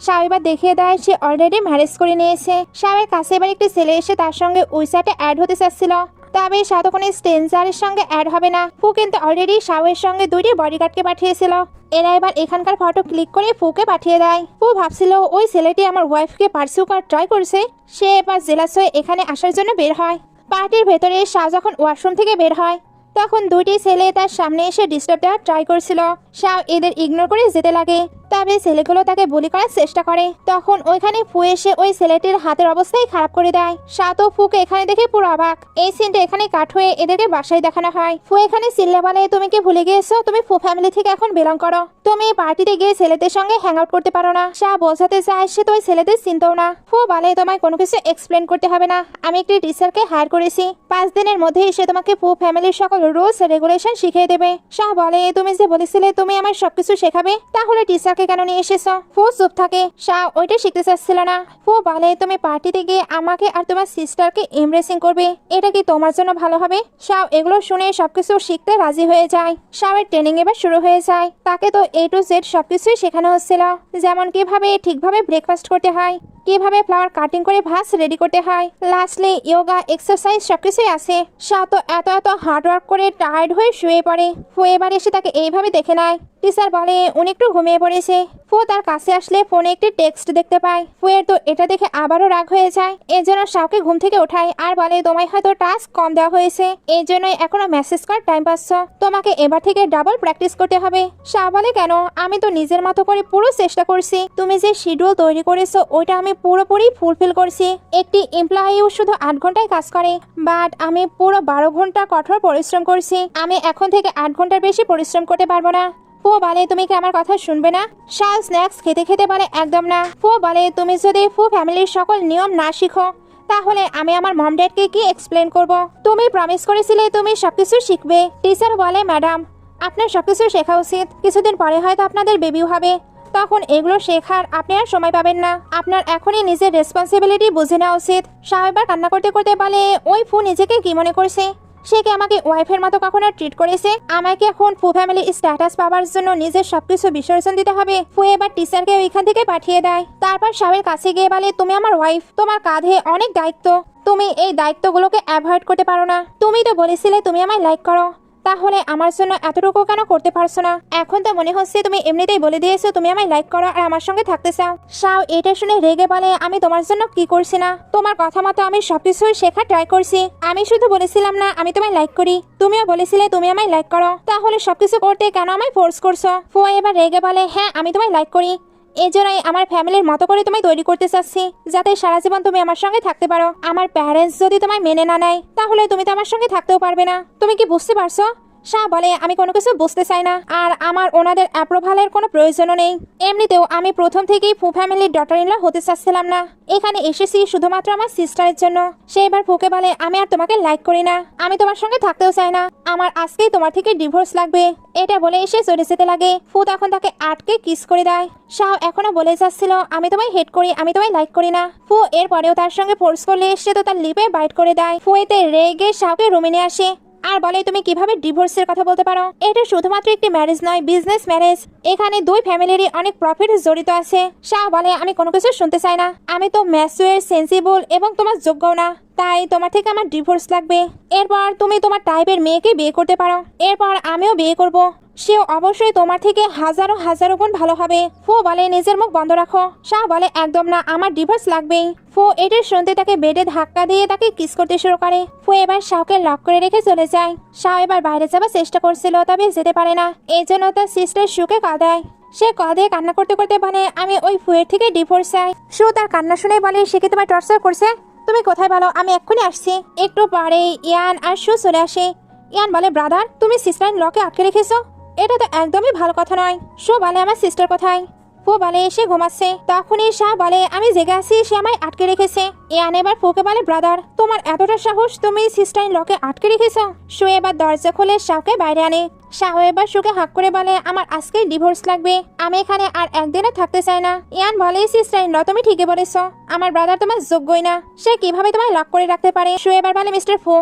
শাহ এবার দেখিয়ে দেয় সে অলরেডি ম্যারেজ করে নিয়েছে। শাহের কাছে এবার একটি ছেলে এসে তার সঙ্গে উইসাটে অ্যাড হতে চাচ্ছিল, তবে শাহ তো কোনো স্ট্রেঞ্জারের সঙ্গে অ্যাড হবে না। ফু কিন্তু অলরেডি শাহের সঙ্গে 2টি বডিগার্ডকে পাঠিয়েছিল। এরা এবার এখানকার ফটো ক্লিক করে ফুকে পাঠিয়ে দেয়। ফু ভাবছিল ওই ছেলেটি আমার ওয়াইফকে পার্সিউ করার ট্রাই করছে, সে এবার জেলাস হয়ে এখানে আসার জন্য বের হয়। পার্টির ভেতরে শাহ যখন ওয়াশরুম থেকে বের হয় তখন 2টি ছেলে তার সামনে এসে ডিস্টার্ব দেওয়ার ট্রাই করছিল। শাহ এদের ইগনোর করে যেতে লাগে, তবে ছেলেগুলো তাকে বুলি করার চেষ্টা করে। তখন ওইখানে ফু এসে ওই ছেলেটির হাতের অবস্থাই খারাপ করে দেয়। শাহ তো ফুকে এখানে দেখে পুরো অবাক। এই সিনটা এখানে কাট হয়ে এদেরকে বাসায় দেখানো হয়। ফু এখানে চিল্লে বলে তুমি কি ভুলে গিয়েছো তুমি ফু ফ্যামিলি থেকে এখন বিলং করো, তুমি পার্টিতে গিয়ে ছেলেদের সঙ্গে হ্যাং আউট করতে পারো না। শাহ বোঝাতে চায় সে তো ওই ছেলেদের চিনতেও না। ফু বলে তোমায় কোনো কিছু এক্সপ্লেন করতে হবে না, আমি একটি টিচারকে হায়ার করেছি, 5 দিনের মধ্যেই সে তোমাকে ফু ফ্যামিলির সকল রুলস রেগুলেশন শিখিয়ে দেবে। শাহ বলে তুমি যে বলেছিলে তুমি আমার সবকিছু শেখাবে, তাহলে টিচারকে কেন নিয়ে এসেছো? ফু চুপ থাকে, শাহ ওইটা শিখতে চাচ্ছিল না। ফু বলে তুমি পার্টিতে গিয়ে আমাকে আর তোমার সিস্টারকে এমব্রেসিং করবে, এটা কি তোমার জন্য ভালো হবে? শাহ এগুলো শুনে সবকিছু শিখতে রাজি হয়ে যায়। শাহের ট্রেনিং এবার শুরু হয়ে যায়, তাকে তো A to Z সবকিছুই শেখানো হচ্ছিল, যেমন কিভাবে ঠিকভাবে ব্রেকফাস্ট করতে হয়, কিভাবে ফ্লাওয়ার কাটিং করে ভাস রেডি করতে হয়, লাস্টলি ইয়োগা এক্সারসাইজ সবকিছুই আছে। শাহ তো এত হার্ডওয়ার্ক করে টায়ার্ড হয়ে শুয়ে পড়ে। ফু এবার এসে তাকে এইভাবে দেখে নেয়। টিচার বলে উনি একটু ঘুমিয়ে পড়েছে। ফু তার কাছে আসলে ফোনে একটি টেক্সট দেখতে পায়। ফুয়ের তো এটা দেখে আবারও রাগ হয়ে যায়, এর জন্য শাহকে ঘুম থেকে ওঠায় আর বলে তোমায় হয়তো টাস্ক কম দেওয়া হয়েছে, এই জন্যই এখনো মেসেজ করার টাইম পাচ্ছ, তোমাকে এবার থেকে ডাবল প্র্যাকটিস করতে হবে। শাহ বলে কেন, আমি তো নিজের মতো করে পুরো চেষ্টা করছি, তুমি যে শিডিউল তৈরি করেছো ওইটা আমি পুরোপুরি ফুলফিল করছি। একটি এমপ্লয়িও শুধু 8 ঘন্টায় কাজ করে, বাট আমি পুরো 12 ঘন্টা কঠোর পরিশ্রম করছি, আমি এখন থেকে 8 ঘন্টার বেশি পরিশ্রম করতে পারবো না। ফু বলে তুমি কি আমার কথা শুনবে না? শাহ স্ন্যাক্স খেতে খেতে বলে একদম না। ফু বলে তুমি যদি ফু ফ্যামিলির সকল নিয়ম না শিখো তাহলে আমি আমার মম ড্যাডকে কি এক্সপ্লেন করব? তুমি প্রমিস করেছিলে তুমি সবকিছু শিখবে। টিচার বলে ম্যাডাম আপনার সবকিছু শেখা উচিত, কিছুদিন পরে হয়তো আপনাদের বেবিও হবে, তখন এগুলো শেখার আপনি আর সময় পাবেন না, আপনার এখনই নিজের রেসপন্সিবিলিটি বুঝে নেওয়া উচিত। শাহ এবার কান্না করতে করতে বলে ওই ফু নিজেকে কি মনে করছে, সে কি আমাকে ওয়াইফের মতো কখনো ট্রিট করেছে? আমাকে এখন ফু ফ্যামিলি স্ট্যাটাস পাওয়ার জন্য নিজের সবকিছু বিসর্জন দিতে হবে? ফু এবার টিচারকে ওইখান থেকে পাঠিয়ে দেয়। তারপর শাহের কাছে গিয়ে বলে তুমি আমার ওয়াইফ, তোমার কাঁধে অনেক দায়িত্ব, তুমি এই দায়িত্বগুলোকে অ্যাভয়েড করতে পারো না। তুমি তো বলেছিলে তুমি আমায় লাইক করো, তাহলে আমার জন্য এতটুকু কেন করতে পারছো না? এখন তো মনে হচ্ছে তুমি এমনিতেই বলে দিয়েছো তুমি আমায় লাইক করো আর আমার সঙ্গে থাকতে চাও। শাও এটা শুনে রেগে বলে আমি তোমার জন্য কি করছি না, তোমার কথা মতো আমি সবকিছুই শেখা ট্রাই করছি, আমি শুধু বলেছিলাম না আমি তোমায় লাইক করি, তুমিও বলেছিলে তুমি আমায় লাইক করো, তাহলে সবকিছু করতে কেন আমায় ফোর্স করছো? ফু এবার রেগে বলে হ্যাঁ আমি তোমায় লাইক করি, এই জন্যই আমার ফ্যামিলির মতো করে তোমায় তৈরি করতে চাচ্ছি, যাতে সারা জীবন তুমি আমার সঙ্গে থাকতে পারো। আমার প্যারেন্টস যদি তোমায় মেনে না নেয় তাহলে তুমি তো আমার সঙ্গে থাকতেও পারবে না, তুমি কি বুঝতে পারছো? শাহ বলে আমি কোনো কিছু বুঝতে চাই না, আর আমার ওনাদের অ্যাপ্রুভালের কোনো প্রয়োজনও নেই, এমনিতেও আমি প্রথম থেকেই ফু ফ্যামিলির ডটার ইন ল হতে চাচ্ছিলাম না, এখানে এসেছি শুধুমাত্র আমার সিস্টারের জন্য। সে এবার ফুকে বলে আমি আর তোমাকে লাইক করি না, আমি তোমার সঙ্গে থাকতেও চাই না, আমার আজকেই তোমার থেকে ডিভোর্স লাগবে। এটা বলে এসে চলে যেতে লাগে। ফু তখন তাকে আটকে কিস করে দেয়। শাহ এখনো বলে যাচ্ছিল আমি তোমায় হেট করি, আমি তোমায় লাইক করি না। ফু এরপরেও তার সঙ্গে ফোর্স করলে সে তো তার লিপে বাইট করে দেয়। ফু এতে রেগে শাহকে রুমে নিয়ে আসে আর বলে তুমি কিভাবে ডিভোর্সের কথা বলতে পারো, এটা শুধুমাত্র একটি ম্যারেজ নয়, বিজনেস ম্যারেজ, এখানে দুই ফ্যামিলিরই অনেক প্রফিট জড়িত আছে। শাহ বলে আমি কোনো কিছু শুনতে চাই না, আমি তো ম্যাচুয়ার, সেন্সিবল এবং তোমার যোগ্যও না, তাই তোমার থেকে আমার ডিভোর্স লাগবে। এরপর তুমি তোমার টাইপের মেয়েকে বিয়ে করতে পারো, এরপর আমিও বিয়ে করব, সেও অবশ্যই তোমার থেকে হাজারো হাজারো গুণ ভালো হবে। ফু বলে নিজের মুখ বন্ধ রাখো। শাহ বলে একদম না, আমার ডিভোর্স লাগবেই। ফু এটা শুনতে তাকে বেডে ধাক্কা দিয়ে তাকে কিস করতে শুরু করে। ফু এবার শাহকে লক করে রেখে চলে যায়। শাহ এবার বাইরে যাবার চেষ্টা করছিল, তবে যেতে পারে না, এই জন্য তার সিস্টার সুকে কাঁদায়। সে কাঁদে কান্না করতে করতে বলে আমি ওই ফুয়ের থেকে ডিভোর্স চাই। সু তার কান্না শুনে বলে সে কি তোমায় টর্চার করছে? তুমি কোথায় বলো, আমি এক্ষুনি আসছি। একটু পরে ইয়ান আর সু চলে আসে। ইয়ান বলে ব্রাদার, তুমি সিস্টার লকে আটকে রেখেছো, এটা তো একদমই ভালো কথা নয়। সু বলে আমার সিস্টার কোথায়? ফু বলে সে ঘুমাচ্ছে। তখনই শাহ বলে আমি জেগে আছি, সে আমায় আটকে রেখেছে। ইয়ান এবার ফুকে বলে ব্রাদার, তোমার এতটা সাহস, তুমি সিস্টার লকে আটকে রেখেছো? সু এবার দরজা খুলে শাহকে বাইরে আনে। শাহ এবার সুকে হাক করে বলে আমার আজকেই ডিভোর্স লাগবে, আমি এখানে আর একদিনও থাকতে চাই না। ইয়ান বলে সিস্টার ল তুমি ঠিকই বলেছো, আমার ব্রাদার তোমার যোগ্যই না, সে কিভাবে তোমায় লক করে রাখতে পারে? সু এবার বলে মিস্টার ফু,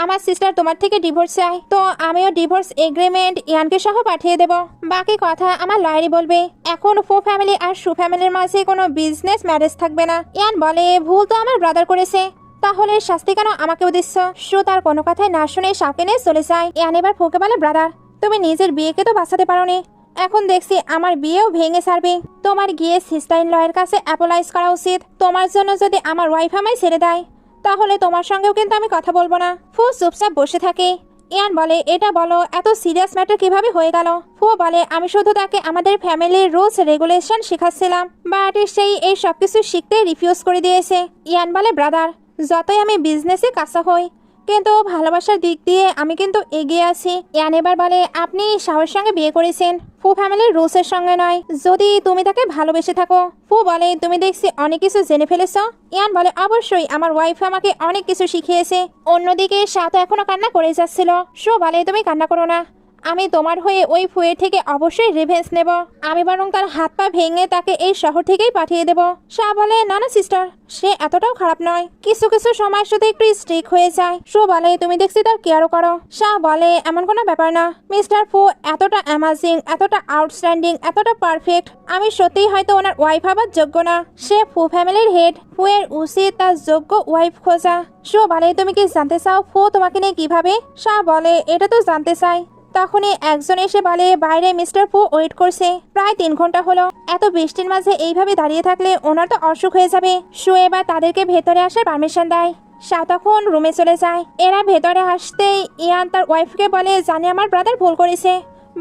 আমার সিস্টার তোমার থেকে ডিভোর্স চাই, তো আমিও ডিভোর্স এগ্রিমেন্ট ইয়ানকে সহ পাঠিয়ে দেব, বাকি কথা আমার লয়ারই বলবে। এখন ফু ফ্যামিলি আর সু ফ্যামিলির মাঝে কোনো বিজনেস ম্যারেজ থাকবে না। ইয়ান বলে ভুল তো আমার ব্রাদার করেছে, তাহলে শাস্তি কেন আমাকেও দিচ্ছ? সু তার কোনো কথাই না শুনে শাহকে নিয়ে চলে যায়। ইয়ান এবার ফুকে বলে ব্রাদার, তুমি নিজের বিয়েকে তো বাঁচাতে পারোনি, এখন দেখছি আমার বিয়েও ভেঙে ছাড়বে। তোমার গিয়ে সিস্টার ইন লয়ের কাছে অ্যাপোলাইজ করা উচিত। তোমার জন্য যদি আমার ওয়াইফ আমায় ছেড়ে দেয়, তাহলে তোমার সঙ্গেও কিন্তু আমি কথা বলবো না। ফু চুপচাপ বসে থাকে। ইয়ান বলে এটা বলো এত সিরিয়াস ম্যাটার কিভাবে হয়ে গেল? ফু বলে আমি শুধু তাকে আমাদের ফ্যামিলির রুলস রেগুলেশন শেখাচ্ছিলাম, বাট সেই এই সবকিছু শিখতে রিফিউজ করে দিয়েছে। ইয়ান বলে ব্রাদার, যতই আমি বিজনেসে কাঁচা হই, কিন্তু ভালোবাসার দিক দিয়ে আমি কিন্তু এগিয়ে আছি। ইয়ান এবার বলে আপনি শাহর সঙ্গে বিয়ে করেছেন, ফু ফ্যামিলির রুলসের সঙ্গে নয়, যদি তুমি তাকে ভালোবেসে থাকো। ফু বলে তুমি দেখছি অনেক কিছু জেনে ফেলেছ। ইয়ান বলে অবশ্যই, আমার ওয়াইফ আমাকে অনেক কিছু শিখিয়েছে। অন্যদিকে শাহ তো এখনো কান্না করে যাচ্ছিল। সু বলে তুমি কান্না করো না, আমি তোমার হয়ে ওই ফুয়ের থেকে অবশ্যই রিভেঞ্জ নেব, আমি বরং তার হাত পা ভেঙে তাকে এই শহর থেকেই পাঠিয়ে দেব। শাহ বলে না না সিস্টার, সে এতটাও খারাপ নয়, কিছু কিছু সময় শুধু একটু স্ট্রিক হয়ে যায়। সু বলে তুমি দেখছি তার কেয়ারও করো। শাহ বলে এমন কোনো ব্যাপার না, মিস্টার ফু এতটা অ্যামাজিং, এতটা আউটস্ট্যান্ডিং, এতটা পারফেক্ট, আমি সত্যিই হয়তো ওনার ওয়াইফ হবার যোগ্য না। সে ফু ফ্যামিলির হেড, ফুয়ের উচিত তার যোগ্য ওয়াইফ খোঁজা। সু বলে তুমি কি জানতে চাও ফু তোমাকে নিয়ে কিভাবে? শাহ বলে এটা তো জানতে চাই। তখনই একজন এসে বলে বাইরে মিস্টার ফু ওয়েট করছে, প্রায় 3 ঘন্টা হলো, এত বৃষ্টির মাঝে এইভাবে দাঁড়িয়ে থাকলে ওনার তো অসুখ হয়ে যাবে। সু এবার তাদেরকে ভেতরে আসার পারমিশন দেয়। শাহ তখন রুমে চলে যায়। এরা ভেতরে আসতেই ইয়ান তার ওয়াইফকে বলে জানি আমার ব্রাদার ভুল করেছে,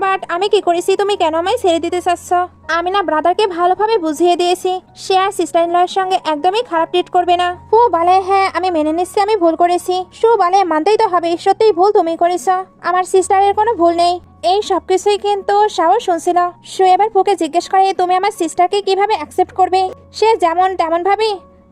বাট আমি কি করেছি, তুমি কেন আমায় ছেড়ে দিতে চাচ্ছ? আমি না ব্রাদারকে ভালোভাবে বুঝিয়ে দিয়েছি, সে আর সিস্টার ইন লয়ের সঙ্গে একদমই খারাপ ট্রিট করবে না। ফু বলে হ্যাঁ আমি মেনে নিচ্ছি আমি ভুল করেছি। সু বলে মানতেই তো হবে, সত্যিই ভুল তুমি করেছ, আমার সিস্টারের কোনো ভুল নেই। এই সবকিছুই কিন্তু শাহ শুনছিল। সু এবার ফুকে জিজ্ঞেস করে তুমি আমার সিস্টারকে কিভাবে অ্যাকসেপ্ট করবে? সে যেমন তেমন ভাবে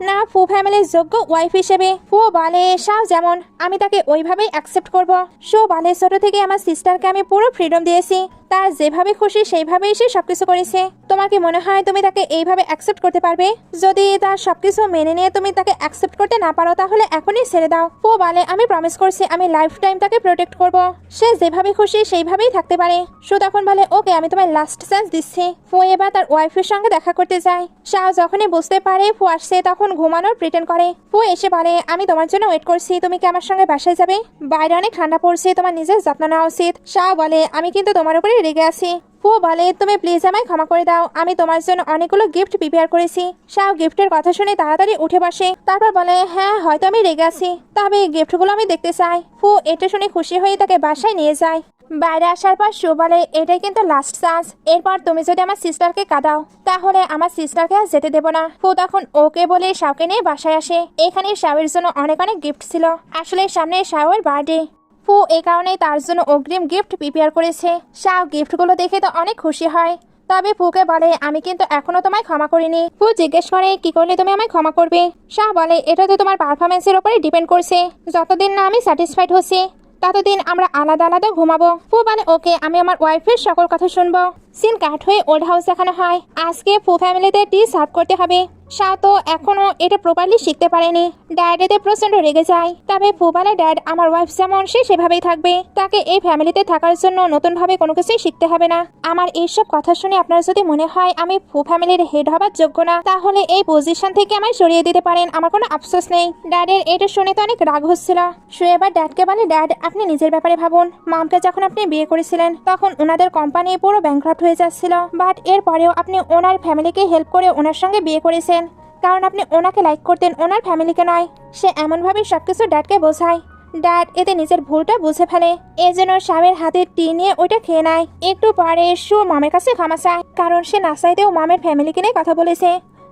না ফু ফ্যামিলির যোগ্য ওয়াইফ হিসেবে? ফু বলে শাহ যেমন, আমি তাকে ওইভাবেই অ্যাকসেপ্ট করব। সু বলে ছোট থেকে আমার সিস্টারকে আমি পুরো ফ্রিডম দিয়েছি, তার যেভাবে খুশি সেইভাবেই সে সবকিছু করেছে। তোমার কি মনে হয় তুমি তাকে এইভাবে অ্যাকসেপ্ট করতে পারবে? যদি তার সবকিছু মেনে নিয়ে তুমি তাকে অ্যাকসেপ্ট করতে না পারো, তাহলে এখনই ছেড়ে দাও। ফু বলে আমি প্রমিস করছি আমি লাইফ টাইম তাকে প্রোটেক্ট করব, সে যেভাবে খুশি সেইভাবেই থাকতে পারে। সু তখন বলে ওকে আমি তোমায় লাস্ট চান্স দিচ্ছি। ফু এবার তার ওয়াইফের সঙ্গে দেখা করতে যায়। শাহ যখনই বুঝতে পারে ফু আসছে, তখন ঘুমানোর প্রিটেন্ড করে। ফু এসে বলে আমি তোমার জন্য ওয়েট করছি, তুমি কি আমার সঙ্গে বাসায় যাবে? বাইরে অনেক ঠান্ডা পড়ছে, তোমার নিজের যত্ন নেওয়া উচিত। শাহ বলে আমি কিন্তু তোমার উপরে রেগে আছি। ফু বলে তুমি প্লিজ আমায় ক্ষমা করে দাও, আমি তোমার জন্য অনেকগুলো গিফট প্রিপেয়ার করেছি। শাহ গিফটের কথা শুনে তাড়াতাড়ি উঠে বসে, তারপর বলে হ্যাঁ হয়তো আমি রেগে আছি, তবে গিফটগুলো আমি দেখতে চাই। ফু এটা শুনে খুশি হয়ে তাকে বাসায় নিয়ে যায়। বাইরে আসার পর সু বলে এটাই কিন্তু লাস্ট চান্স, এরপর তুমি যদি আমার সিস্টারকে কাঁদাও, তাহলে আমার সিস্টারকে আর যেতে দেবো না। ফু তখন ওকে বলে শাহকে নিয়ে বাসায় আসে। এখানে শাহের জন্য অনেক অনেক গিফট ছিল, আসলে সামনে শাহের বার্থডে। ফু এই কারণেই তার জন্য অগ্রিম গিফট প্রিপেয়ার করেছে। শাহ গিফটগুলো দেখে তো অনেক খুশি হয়, তবে ফুকে বলে আমি কিন্তু এখনো তোমায় ক্ষমা করিনি। ফু জিজ্ঞেস করে কি করলে তুমি আমায় ক্ষমা করবে? শাহ বলে এটা তো তোমার পারফরমেন্সের উপরে ডিপেন্ড করছে, যতদিন না আমি স্যাটিসফাইড হচ্ছি ততদিন আমরা আলাদা আলাদা ঘুমাবো। ফু বলে ওকে আমি আমার ওয়াইফের সকল কথা শুনবো। সিন কাট হয়ে ওল্ড হাউস দেখানো হয়। আজকে ফু ফ্যামিলিতে টি সার্ভ করতে হবে। শাও তো এখনো এটা প্রপারলি শিখতে পারেনি। ড্যাড এতে প্রচন্ড রেগে যায়। তবে ফু বলে, ড্যাড আমার ওয়াইফ যেমন সে সেভাবেই থাকবে, তাকে এই ফ্যামিলিতে থাকার জন্য নতুন ভাবে কোনো কিছুই শিখতে হবে না। আমার এইসব কথা শুনে আপনার যদি মনে হয় আমি ফু ফ্যামিলির হেড হবার যোগ্য না, তাহলে এই পজিশন থেকে আমায় সরিয়ে দিতে পারেন, আমার কোনো আফসোস নেই। ড্যাডের এটা শুনে তো অনেক রাগ হচ্ছিল। সে এবার ড্যাডকে বলে, ড্যাড আপনি নিজের ব্যাপারে ভাবুন। মামকে যখন আপনি বিয়ে করেছিলেন তখন ওনাদের কোম্পানি পুরো ব্যাংক্রাফ্ট হয়ে যাচ্ছিল, বাট এরপরেও আপনি ওনার ফ্যামিলিকে হেল্প করে ওনার সঙ্গে বিয়ে করেছেন, কারণ আপনি ওনাকে লাইক করতেন, ওনার ফ্যামিলিকে নয়। সে এমনভাবে সবকিছু ড্যাডকে বোঝায়। ড্যাড এতে নিজের ভুলটা বুঝে ফেলে, এজন্য শাওয়ের হাতে টি নিয়ে ওইটা খেয়ে নেয়। একটু পরে শু মামের কাছে ক্ষমা চায়, কারণ সে না চাইতেও মামের ফ্যামিলিকে নিয়ে কথা বলেছে।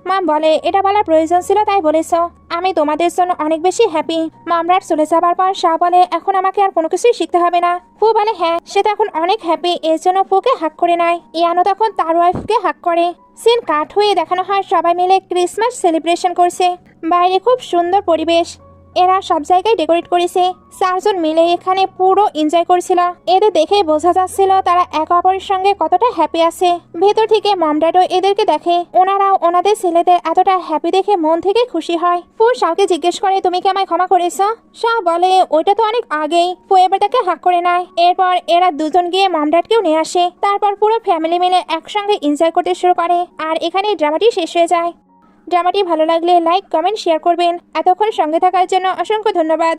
মাম বলে, এটা বলার প্রয়োজন ছিল তাই বলেছ, আমি তোমাদের জন্য অনেক বেশি হ্যাপি। মামরার চলে যাবার পর শাহ বলে, এখন আমাকে আর কোনো কিছুই শিখতে হবে না। ফু বলে, হ্যাঁ সে তো এখন অনেক হ্যাপি, এর জন্য ফুকে হাক করে নেয়। ইয়ানো তখন তার ওয়াইফকে হাক করে। সিন কাট হয়ে দেখানো হয় সবাই মিলে ক্রিসমাস সেলিব্রেশন করছে। বাইরে খুব সুন্দর পরিবেশ, এরা সব জায়গায় ডেকোরেট করেছে। 4 জন মিলে এখানে পুরো এনজয় করছিল। এদের দেখে বোঝা যাচ্ছিল তারা একে অপরের সঙ্গে কতটা হ্যাপি আছে। ভেতর থেকে মম ড্যাডও এদেরকে দেখে, ওনারাও ওনাদের ছেলেদের এতটা হ্যাপি দেখে মন থেকে খুশি হয়। ফু শাওকে জিজ্ঞেস করে, তুমি কি আমায় ক্ষমা করেছো? শাও বলে, ওইটা তো অনেক আগেই। ফু এবার তাকে হাক করে নেয়। এরপর এরা দুজন গিয়ে মম ড্যাডকেও নিয়ে আসে। তারপর পুরো ফ্যামিলি মিলে একসঙ্গে এনজয় করতে শুরু করে। আর এখানে ড্রামাটি শেষ হয়ে যায়। ড্রামাটি ভালো লাগলে লাইক, কমেন্ট, শেয়ার করবেন। এতক্ষণ সঙ্গে থাকার জন্য অসংখ্য ধন্যবাদ।